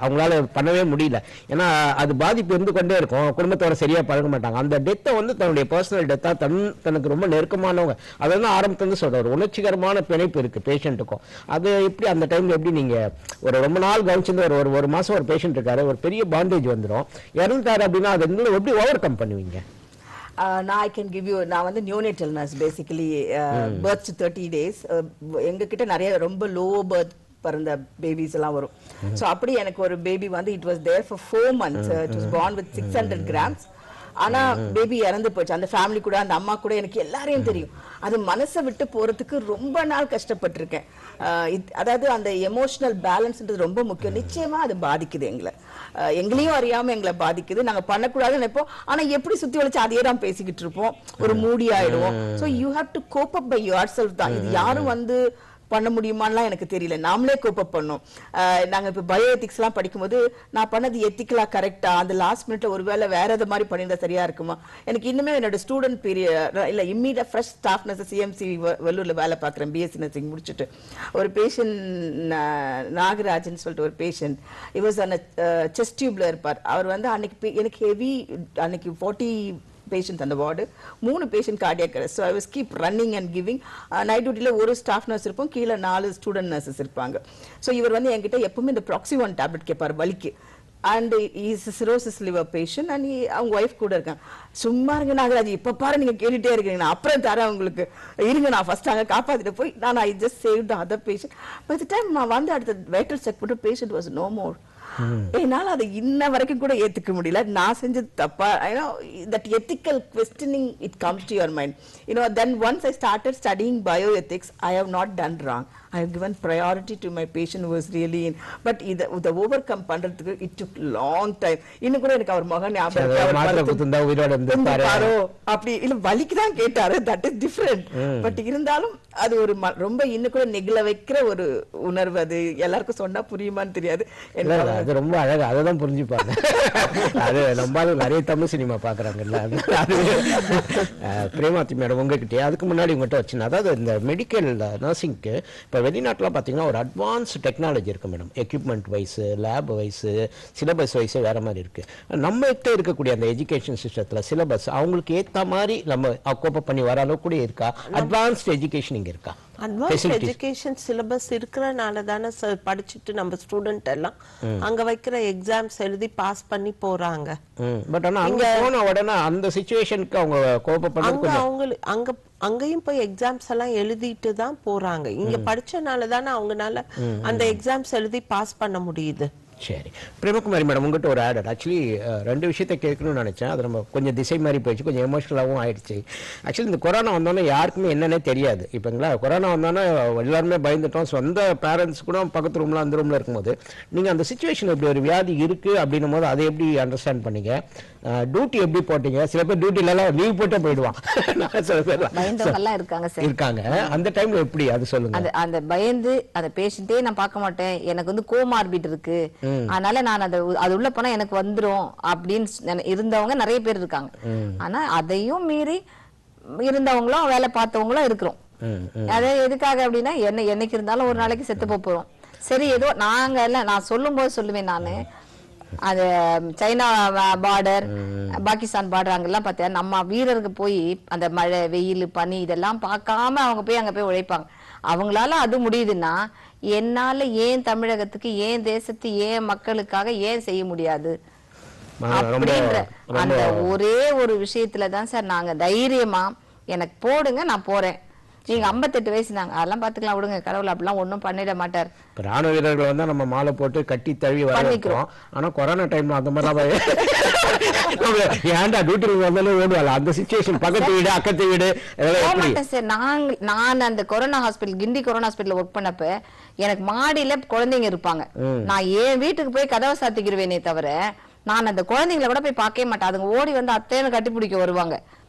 அவங்களால பண்ணவே முடியல, ஏன்னா அது பாதிப்பு இருந்து கொண்டே இருக்கும், குடும்பத்தோட சரியாக பழக மாட்டாங்க. அந்த டெத்தை வந்து தன்னுடைய பர்சனல் டெத்தாக தனக்கு ரொம்ப நெருக்கமானவங்க, அதை வந்து ஆரம்பத்துலேருந்து சொல்கிற ஒரு உணர்ச்சிகரமான பிணைப்பு இருக்கு பேஷண்ட்டுக்கும். அது எப்படி அந்த டைம்ல எப்படி நீங்க ஒரு ரொம்ப நாள் கவனிச்சிருந்து ஒரு மாசம் ஒரு பேஷண்ட் இருக்காரு, ஒரு பெரிய பாண்டேஜ் வந்துடும், இறந்துட்டாரு அப்படின்னா அதை எப்படி ஓவர் கம் பண்ணுவீங்க? நான் ஐ கேன் கிவ் யூ, நான் வந்து neonatal nurse basically, birth 30 days. எங்ககிட்ட நிறைய ரொம்ப லோ பர்த் பிறந்த பேபிஸ் எல்லாம் வரும். ஸோ அப்படி எனக்கு ஒரு பேபி வந்து it was there for 4 months. It was born with 600 grams. ஆனா பேபி இறந்து போச்சு. அந்த ஃபேமிலி கூட அந்த அம்மா கூட எனக்கு எல்லாரையும் தெரியும். அது மனசை விட்டு போறதுக்கு ரொம்ப நாள் கஷ்டப்பட்டிருக்கேன். அதாவது அந்த எமோஷனல் பேலன்ஸ்ன்றது ரொம்ப முக்கியம். நிச்சயமா அது பாதிக்குது எங்களையும் அறியாம எங்களை பாதிக்குது. நாங்க பண்ணக்கூடாதுன்னு நினைப்போம், ஆனா எப்படி சுத்தி வளைச்சு அதையே தான் பேசிக்கிட்டு இருப்போம், ஒரு மூடி ஆயிடுவோம். So you have to cope up by yourself தான். இது யாரும் வந்து பண்ண முடியுமான்லாம் எனக்கு தெரியல. நாமளே கோப்பப் பண்ணோம். நாங்க இப்போ பயோஎத்திக்ஸ்லாம் படிக்கும்போது நான் பண்ணது எத்திக்கலா கரெக்டா, அந்த லாஸ்ட் மினிட்ல ஒருவேளை வேற எது மாதிரி பண்ணியிருந்தா சரியா இருக்குமா. எனக்கு இன்னுமே என்னோட ஸ்டூடெண்ட் பீரியட் இல்லை immediate fresh staff nurse CMC வெள்ளூர்ல வேலை பார்க்குறேன், பிஎஸ்சி நர்சிங் முடிச்சுட்டு. ஒரு பேஷண்ட் நாகராஜன் சொல்லிட்டு ஒரு பேஷண்ட், இவர் அந்த செஸ்ட் டியூப்ல இருப்பார். அவர் வந்து அன்னைக்கு எனக்கு ஹெவி, அன்னைக்கு 40 பேஷண்ட் அந்த ward, 3 patient cardiac arrest. So I was keep running and giving. Night டியூட்டியில் ஒரு ஸ்டாஃப் நர்ஸ் இருப்போம், கீழே 4 ஸ்டூடெண்ட் நர்சஸ் இருப்பாங்க. ஸோ இவர் வந்து என்கிட்ட எப்பவுமே இந்த ப்ராக்ஸிவான் டேப்லெட் கேட்பார் வலிக்கு. And is cirrhosis liver patient and அவங்க ஒய்ஃப் கூட இருக்காங்க. சும்மா இருங்க நாகராஜ், இப்போ பாரு நீங்கள் கேட்டுகிட்டே இருக்கீங்க, நான் அப்புறம் தரேன் உங்களுக்கு, இருங்க நான் ஃபர்ஸ்ட் அங்கே காப்பாற்றிட்டு போய் நான் I just save the other patient. By the time நான் வந்து அடுத்த வைட்டல் செக் பண்ணி பேஷண்ட் வாஸ் நோ மோர். என்னால அதை இன்ன வரைக்கும் கூட ஏத்துக்க முடியல. நான் செஞ்சது தப்பா. that ethical questioning, it comes to your mind. Then once I started studying bioethics, I have not done wrong. I have given priority to my patient who was really in. But the overcome பண்றதுக்கு it took long time. இன்னும் கூட எனக்கு அவர் மகன் அப்படி இல்ல வலிக்கு தான் கேட்டாரு, that is different. பட் இருந்தாலும் அது ஒரு ரொம்ப இன்னும் கூட நெகிழ வைக்கிற ஒரு உணர்வு. அது எல்லாருக்கும் சொன்னா புரியுமான்னு தெரியாது. அது ரொம்ப அழகா அதை தான் புரிஞ்சுப்பாங்க. அது ரொம்ப நிறைய தமிழ் சினிமா பாக்குறாங்கல்ல. பிரேமாத்தி மேடம் உங்ககிட்டயே அதுக்கு முன்னாடி உங்கள்கிட்ட வச்சுன்னா, அதாவது இந்த மெடிக்கல் நர்சிங்க்கு இப்போ வெளிநாட்டில் பார்த்தீங்கன்னா ஒரு அட்வான்ஸ் டெக்னாலஜி இருக்கு madam. Equipment wise, lab wise, syllabus wise வேற மாதிரி இருக்கு. நம்ம கிட்ட இருக்கக்கூடிய அந்த எஜுகேஷன் சிஸ்டத்தில் சிலபஸ் அவங்களுக்கு ஏற்ற மாதிரி நம்ம கோப்ப பண்ணி வர அளவு கூட இருக்கா? அட்வான்ஸ்ட் எஜுகேஷன் இங்கே இருக்கா? அட்வான்ஸ்ட் எஜுகேஷன் சிலபஸ் இருக்கிறனால தானே படிச்சுட்டு நம்ம ஸ்டூடெண்ட் எல்லாம் அங்க வைக்கிற எக்ஸாம்ஸ் எழுதி பாஸ் பண்ணி போறாங்க. பட் ஆனா அங்க போன உடனே அந்த சிச்சுவேஷனுக்கு அவங்க கோப்ப பண்ண அங்கேயும் போய் எக்ஸாம்ஸ் எல்லாம் எழுதிட்டு தான் போறாங்க. இங்க படிச்சனால தானே அவங்கனால அந்த எக்ஸாம்ஸ் எழுதி பாஸ் பண்ண முடியுது. சரி பிரேமகுமாரி மேடம், உங்கள்கிட்ட ஒரு ஆர்டர். ஆக்சுவலி 2 விஷயத்தை கேட்கணும்னு நினச்சேன். அது நம்ம கொஞ்சம் திசை மாதிரி போயிடுச்சு, கொஞ்சம் எமோஷனலாகவும் ஆயிடுச்சு. ஆக்சுவலி இந்த கொரோனா வந்தோன்னே யாருக்குமே என்னன்னே தெரியாது. இப்போங்களா கொரோனா வந்தோன்னே எல்லாருமே பயந்துட்டோம். சொந்த பேரண்ட்ஸ் கூட பக்கத்து ரூமில் அந்த ரூமில் இருக்கும்போது நீங்கள் அந்த சுச்சுவேஷன் எப்படி ஒரு வியாதி இருக்குது அப்படின்னும் போது அதை எப்படி அண்டர்ஸ்டாண்ட் பண்ணீங்க? டியூட்டி எப்படி போட்டீங்க? சில பேர் டியூட்டிலலாம் லீவ் போட்டே போயிடுவான், சில பேர் இருக்காங்க. அந்த டைம்ல எப்படி அது சொல்லுங்க. அந்த பயந்து அந்த பேஷண்டே நான் பார்க்க மாட்டேன், எனக்கு வந்து கோமார்பிட் இருக்கு, அதனால நான் அது உள்ள போனா எனக்கு வந்துரும் அப்படின்னு இருந்தவங்க நிறைய பேர் இருக்காங்க. ஆனா அதையும் மீறி இருந்தவங்களும் வேலை பார்த்தவங்களும் இருக்கிறோம். அது எதுக்காக அப்படின்னா என்னைக்கு இருந்தாலும் ஒரு நாளைக்கு செத்து போறோம். சரி ஏதோ நாங்க எல்லாம் நான் சொல்லும் போது சொல்லுவேன், நானு அது சைனா பார்டர், பாகிஸ்தான் பார்டர் அங்கெல்லாம் பார்த்தா நம்ம வீரருக்கு போய் அந்த மழை வெயில் பனி இதெல்லாம் பார்க்காம அவங்க போய் அங்க போய் உழைப்பாங்க. அவங்களால அது முடியுதுன்னா என்னால ஏன் தமிழகத்துக்கு, ஏன் தேசத்து, ஏன் மக்களுக்காக ஏன் செய்ய முடியாது அப்படின்ற அந்த ஒரே ஒரு விஷயத்துலதான் சார் நாங்க தைரியமா எனக்கு போடுங்க நான் போறேன். நீங்க 58 வயசு நாங்க அதெல்லாம் பாத்துக்கலாம் விடுங்க, கடவுள் அப்படிலாம் ஒன்னும் பண்ணிட மாட்டார். ராணுவ வீரர்கள் வந்து நம்ம மாலை போட்டு கட்டி தழுவி வரக்கிறோம். ஆனா கொரோனா டைம்ல அந்த மாதிரி ஏன்டா டியூட்டி வந்தாலும் ஓடுவாங்க. அந்த சிச்சுவேஷன் பக்கத்து வீடு அக்கத்து வீடு சார். நான் அந்த கொரோனா ஹாஸ்பிட்டல், கிண்டி கொரோனா ஹாஸ்பிட்டல் ஒர்க் பண்ணப்ப எனக்கு மாடியில குழந்தைங்க இருப்பாங்க. நான் என் வீட்டுக்கு போய் கதவை சாத்திக்கிருவேனே தவிர நான் அந்த குழந்தைங்களை கூட போய் பார்க்கவே மாட்டேன். அதுங்க ஓடி வந்து அத்தைன்னு கட்டி பிடிக்க வருவாங்க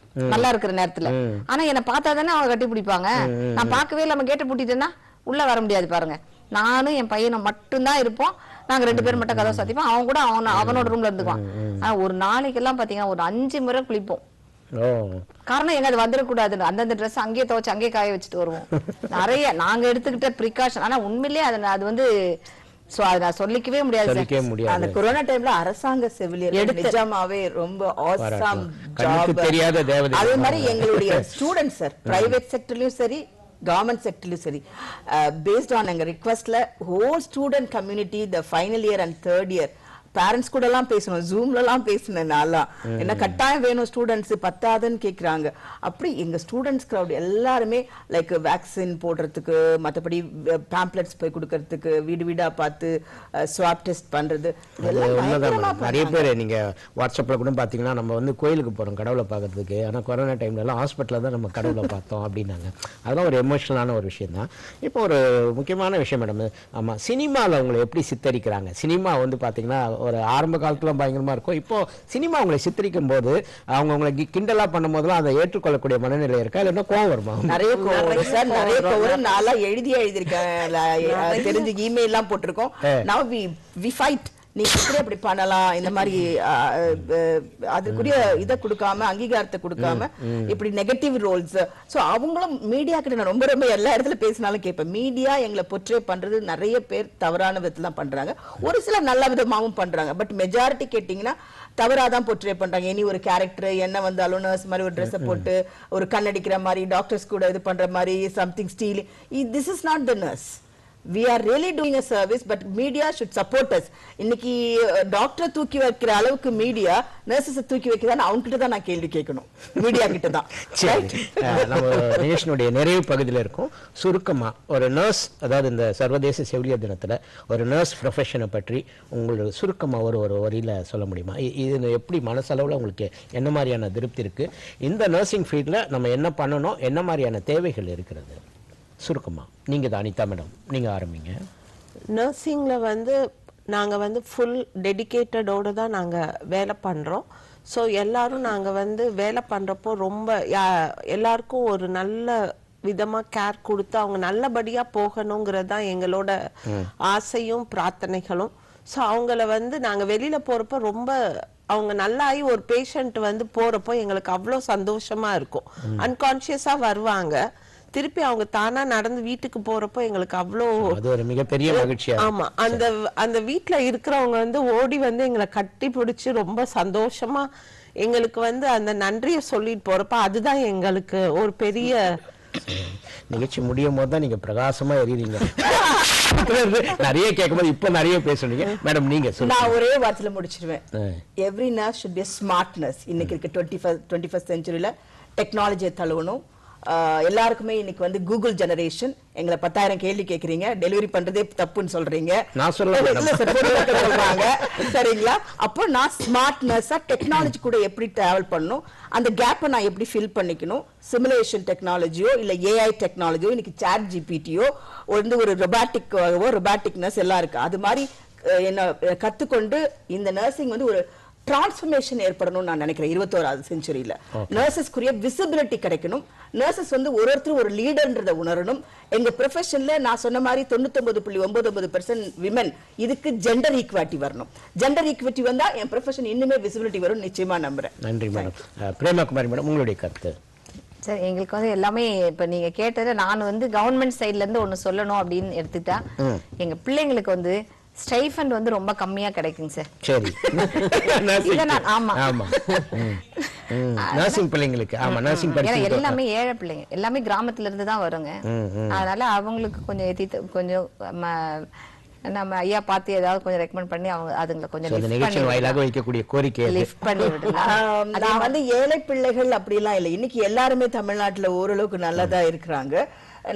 நல்லா இருக்கிற நேரத்துல. ஆனா என்ன பார்த்தா தானே அவங்க கட்டி பிடிப்பாங்க. நான் பார்க்கவே இல்லாம கேட்டு பூட்டிட்டேன்னா உள்ள வர முடியாது பாருங்க. நானும் என் பையனும் மட்டும்தான் இருப்போம். நாங்க 2 பேர் மட்டும் கதவை சாத்திப்போம். அவன் கூட அவனோட ரூம்ல இருந்துக்குவான். ஆனா ஒரு நாளைக்கு எல்லாம் பாத்தீங்கன்னா ஒரு 5 முறை குளிப்போம். காரணம் எங்க அது வந்துடக்கூடாது. அந்தந்த ட்ரெஸ் அங்கேயே துவைச்சு அங்கேயே காய வச்சுட்டு வருவோம். நிறைய நாங்க எடுத்துக்கிட்ட ப்ரிகாஷன். ஆனா உண்மையிலேயே அது வந்து சொல்லிக்கவே முடியாது. அந்த கொரோனா டைம்ல அரசாங்க செவிலியர் நிஜமாவே ரொம்ப ஆசம் ஜாப். அதே மாதிரி எங்களுடைய ஸ்டூடெண்ட்ஸ் சார், பிரைவேட் செக்டர்லயும் சரி கவர்மெண்ட் செக்டர்லயும் சரி, பேஸ்ட் ஆன் எங்க ரிக்வெஸ்ட்ல whole student community, the final year and third year parents கூட எல்லாம் பேசணும், ஜூம்ல எல்லாம் பேசினேன். நான்லாம் என்ன கட்டாயம் வேணும் ஸ்டூடெண்ட்ஸ் பத்தாதுன்னு கேக்குறாங்க. அப்படி எங்க ஸ்டூடெண்ட்ஸ் கிரவுட் எல்லாருமே லைக் வேக்சின் போடுறதுக்கு, மற்றபடி பேம்ப்ளெட்ஸ் போய் கொடுக்கறதுக்கு, வீடு வீடா பார்த்து ஸ்வாப் டெஸ்ட் பண்றது, நிறைய பேர் நீங்க வாட்ஸ்அப்ல கூட பாத்தீங்கன்னா நம்ம வந்து கோயிலுக்கு போறோம் கடவுளை பார்க்கறதுக்கு, ஆனா கொரோனா டைம்ல எல்லாம் ஹாஸ்பிட்டல்ல தான் நம்ம கடவுளை பார்த்தோம் அப்படின்னாங்க. அதெல்லாம் ஒரு எமோஷனலான ஒரு விஷயம் தான். இப்போ ஒரு முக்கியமான விஷயம் மேடம், ஆமா சினிமாவில் அவங்களை எப்படி சித்தரிக்கிறாங்க? சினிமா வந்து பாத்தீங்கன்னா ஒரு ஆரம்ப காலத்துல பயங்கரமா இருக்கும். இப்போ சினிமா உங்களை சித்தரிக்கும் போது அவங்க உங்களை கிண்டலா பண்ணும் போதெல்லாம் அதை ஏற்றுக்கொள்ளக்கூடிய மனநிலை இருக்கா, இல்லைன்னா கோவம் வருமா? நிறைய கோவம் வரும் சார், நிறைய கோவம் வரும். நான் எழுதியிருக்கேன், தெரிஞ்சு இமெயில் எல்லாம் போட்டிருக்கோம். Now we fight. நீ அப்படி பண்ணலாம், இந்த மாதிரி அதுக்குரிய இதை கொடுக்காம, அங்கீகாரத்தை கொடுக்காம இப்படி நெகட்டிவ் ரோல்ஸ். சோ அவங்களும் மீடியா கிட்ட நான் ரொம்ப ரொம்ப எல்லா இடத்துல பேசினாலும் கேட்பேன். மீடியா எங்களை பொற்றே பண்றது நிறைய பேர் தவறான விதத்துல தான் பண்றாங்க, ஒரு சிலர் நல்ல விதமாவும் பண்றாங்க. பட் மெஜாரிட்டி கேட்டீங்கன்னா தவறாதான் பொற்றே பண்றாங்க. இனி ஒரு கேரக்டர் என்ன வந்தாலும் நர்ஸ் மாதிரி ஒரு ட்ரெஸ் போட்டு ஒரு கண்ணடிக்கிற மாதிரி, டாக்டர்ஸ் கூட இது பண்ற மாதிரி, something steel. This is not the nurse. We are really doing a service, but media should support us. இன்னைக்கு டாக்டர் தூக்கி வைக்கிற அளவுக்கு மீடியா நர்சஸ் தூக்கி வைக்கிறதா அவங்க கிட்ட தான் நான் கேள்வி கேட்கணும், மீடியா கிட்ட தான். நம்ம நிகழ்ச்சியினுடைய நிறைவு பகுதியில் இருக்கும். சுருக்கமா ஒரு நர்ஸ், அதாவது இந்த சர்வதேச செவிலியர் தினத்துல ஒரு நர்ஸ் ப்ரொஃபஷனை பற்றி உங்களுக்கு சுருக்கமா ஒரு வரியில சொல்ல முடியுமா? இது எப்படி மனசளவுல உங்களுக்கு என்ன மாதிரியான திருப்தி இருக்கு? இந்த நர்சிங் ஃபீல்ட்ல நம்ம என்ன பண்ணணும், என்ன மாதிரியான தேவைகள் இருக்கிறது? சுருக்கமா நீங்க தான் அனிதா மேடம், நீங்க ஆரம்பிங்க. நர்சிங்ல நாங்க ஃபுல் டெடிகேட்டடோட தான் நாங்க வேலை பண்றோம். ஸோ எல்லாரும் நாங்க வேலை பண்றப்போ ரொம்ப எல்லாருக்கும் ஒரு நல்ல விதமா கேர் கொடுத்து அவங்க நல்லபடியா போகணுங்கிறது தான் எங்களோட ஆசையும் பிரார்த்தனைகளும். ஸோ அவங்கள நாங்க வெளியில போறப்போ ரொம்ப அவங்க நல்லாயி ஒரு பேஷண்ட் போறப்போ எங்களுக்கு அவ்வளோ சந்தோஷமா இருக்கும். அன்கான்சியஸா வருவாங்க, திருப்பி அவங்க தானா நடந்து வீட்டுக்கு போறப்போ எங்களுக்கு அவ்வளோ ஒரு மிகப்பெரிய மகிழ்ச்சியா. ஆமா, அந்த வீட்டுல இருக்கிறவங்க ஓடி எங்களை கட்டி பிடிச்சு ரொம்ப சந்தோஷமா எங்களுக்கு அந்த நன்றியை சொல்லிட்டு போறப்ப அதுதான் எங்களுக்கு ஒரு பெரிய நிகழ்ச்சி முடியும் போது தான் நீங்க பிரகாசமா எறியறீங்க. நிறைய கேட்கும்போது இப்ப நிறைய பேசுறீங்க மேடம். நீங்க நான் ஒரே வார்த்தையில முடிச்சிருவேன். Every nurse should be smart nurse. இன்னைக்கு இருக்க 21st செஞ்சுரியில டெக்னாலஜியை தழுவணும். எல்லாருக்குமே இன்னைக்கு கூகுள் ஜெனரேஷன். எங்களை 10,000 கேள்வி கேக்குறீங்க, டெலிவரி பண்றதே தப்புன்னு சொல்றீங்க, நான் சொல்றாங்க சரிங்களா? அப்போ நான் ஸ்மார்ட் நர்ஸா டெக்னாலஜி கூட எப்படி டிராவல் பண்ணணும், அந்த கேப்பை நான் எப்படி ஃபில் பண்ணிக்கணும். சிமுலேஷன் டெக்னாலஜியோ இல்ல ஏஐ டெக்னாலஜியோ, இன்னைக்கு சாட் ஜிபிடியோ ஒரு ரொபாட்டிக் நர்ஸ் எல்லாம் இருக்கு. அது மாதிரி என்ன கத்துக்கொண்டு இந்த நர்சிங் ஒரு டிரான்ஸ்ஃபர்மேஷன் ஏற்படணும்னு நான் நினைக்கிறேன். 21வது செஞ்சுரியில நர்சஸ்க்குரிய விசிபிலிட்டி கிடைக்கணும். நர்சஸ் ஒருத்தர் ஒரு லீடர்ன்றதை உணரணும். எங்க ப்ரொஃபஷன்ல நான் சொன்ன மாதிரி 99.99% விமன். இதுக்கு ஜெண்டர் ஈக்வாலிட்டி வரணும். ஜெண்டர் ஈக்வாலிட்டி வந்தா என் ப்ரொஃபஷன் இன்னுமே விசிபிலிட்டி வரும், நிச்சயமா நம்புறேன். நன்றி மேடம். பிரேமகுமாரி மேடம், உங்களுடைய கருத்து? சார், எங்களுக்கு எல்லாமே இப்ப நீங்க கேட்டது நான் கவர்மெண்ட் சைட்ல இருந்து ஒண்ணு சொல்லணும் அப்படின்னு எடுத்துட்டா, எங்க பிள்ளைங்களுக்கு ஸ்டைஃபண்ட் ரொம்ப கம்மியா கிடைக்குங்க சார். சரி, ஆமா ஆமா நர்சிங் பிள்ளைங்களுக்கு. ஆமா, நர்சிங் படிச்சு எல்லாமே ஏழை பிள்ளைங்க, எல்லாமே கிராமத்துல இருந்து தான் வருங்க. அதனால அவங்களுக்கு கொஞ்சம் கொஞ்சம் நம்ம ஐயா பார்த்து ஏதாவது கொஞ்சம் ரெக்கமெண்ட் பண்ணி அவங்க அதுங்களை கொஞ்சம் நிகழ்ச்சி வாயிலாக வைக்கக்கூடிய கோரிக்கை லிஃப்ட் பண்ணி விடலாம். நான் ஏழை பிள்ளைகள் அப்படிலாம் இல்லை. இன்னைக்கு எல்லாருமே தமிழ்நாட்டுல ஓரளவுக்கு நல்லதா இருக்கிறாங்க.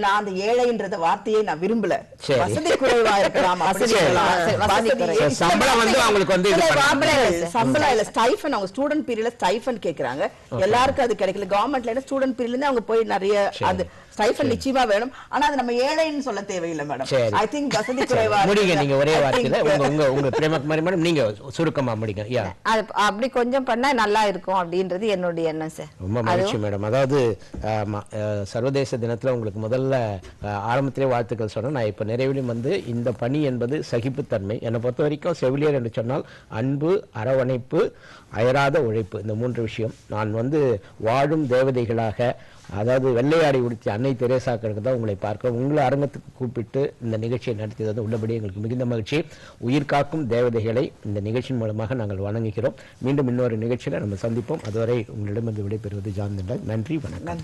நான் அந்த ஏழைன்றத வார்த்தையை நான் விரும்பல. வசதி குறைவா இருக்கலாம், சம்பளம் இல்ல ஸ்டைஃபன். அவங்க ஸ்டூடெண்ட் பீரியட்ல ஸ்டைஃபன் கேக்குறாங்க. எல்லாருக்கும் அது கிடைக்கல. கவர்மெண்ட்ல ஸ்டூடெண்ட் பீரியட்ல இருந்து அவங்க போய் நிறைய அந்த ஸ்டைஃபன் நிச்சயமா வேணும். ஆனா அது நம்ம ஏழைன்னு சொல்ல தேவையில்லை மேடம். ஐ திங்க் வசதி குறைவா முடிங்க. நீங்க ஒரே வார்த்தையில உங்க பிரேமகுமாரி மேடம் நீங்க சுருக்கமா முடிங்க. அப்படி கொஞ்சம் பண்ணா நல்லா இருக்கும் அப்படின்றது என்னுடைய எண்ணம் சார். ரொம்ப மகிழ்ச்சி மேடம். அதாவது சர்வதேச தினத்துல உங்களுக்கு முதல்ல ஆரம்பத்திலே வாழ்த்துக்கள் சொன்னேன். நான் இப்ப நிறைவிலும் இந்த பணி என்பது சகிப்புத்தன்மை. என்னை பொறுத்த வரைக்கும் செவிலியர் என்று சொன்னால் அன்பு, அரவணைப்பு, அயராத உழைப்பு, இந்த 3 விஷயம். நான் வாழும் தேவதைகளாக, அதாவது வெள்ளையாடை உடுத்தி அன்னை தெரேசாக்களுக்கு தான் உங்களை பார்க்க உங்களை அரங்கத்துக்கு கூப்பிட்டு இந்த நிகழ்ச்சியை நடத்தியது உள்ளபடி எங்களுக்கு மிகுந்த மகிழ்ச்சி. உயிர் காக்கும் தேவதைகளை இந்த நிகழ்ச்சியின் மூலமாக நாங்கள் வணங்குகிறோம். மீண்டும் இன்னொரு நிகழ்ச்சியில நம்ம சந்திப்போம். அதுவரை உங்களிடமிருந்து விடைபெறுவது ஜான். நன்றி, வணக்கம்.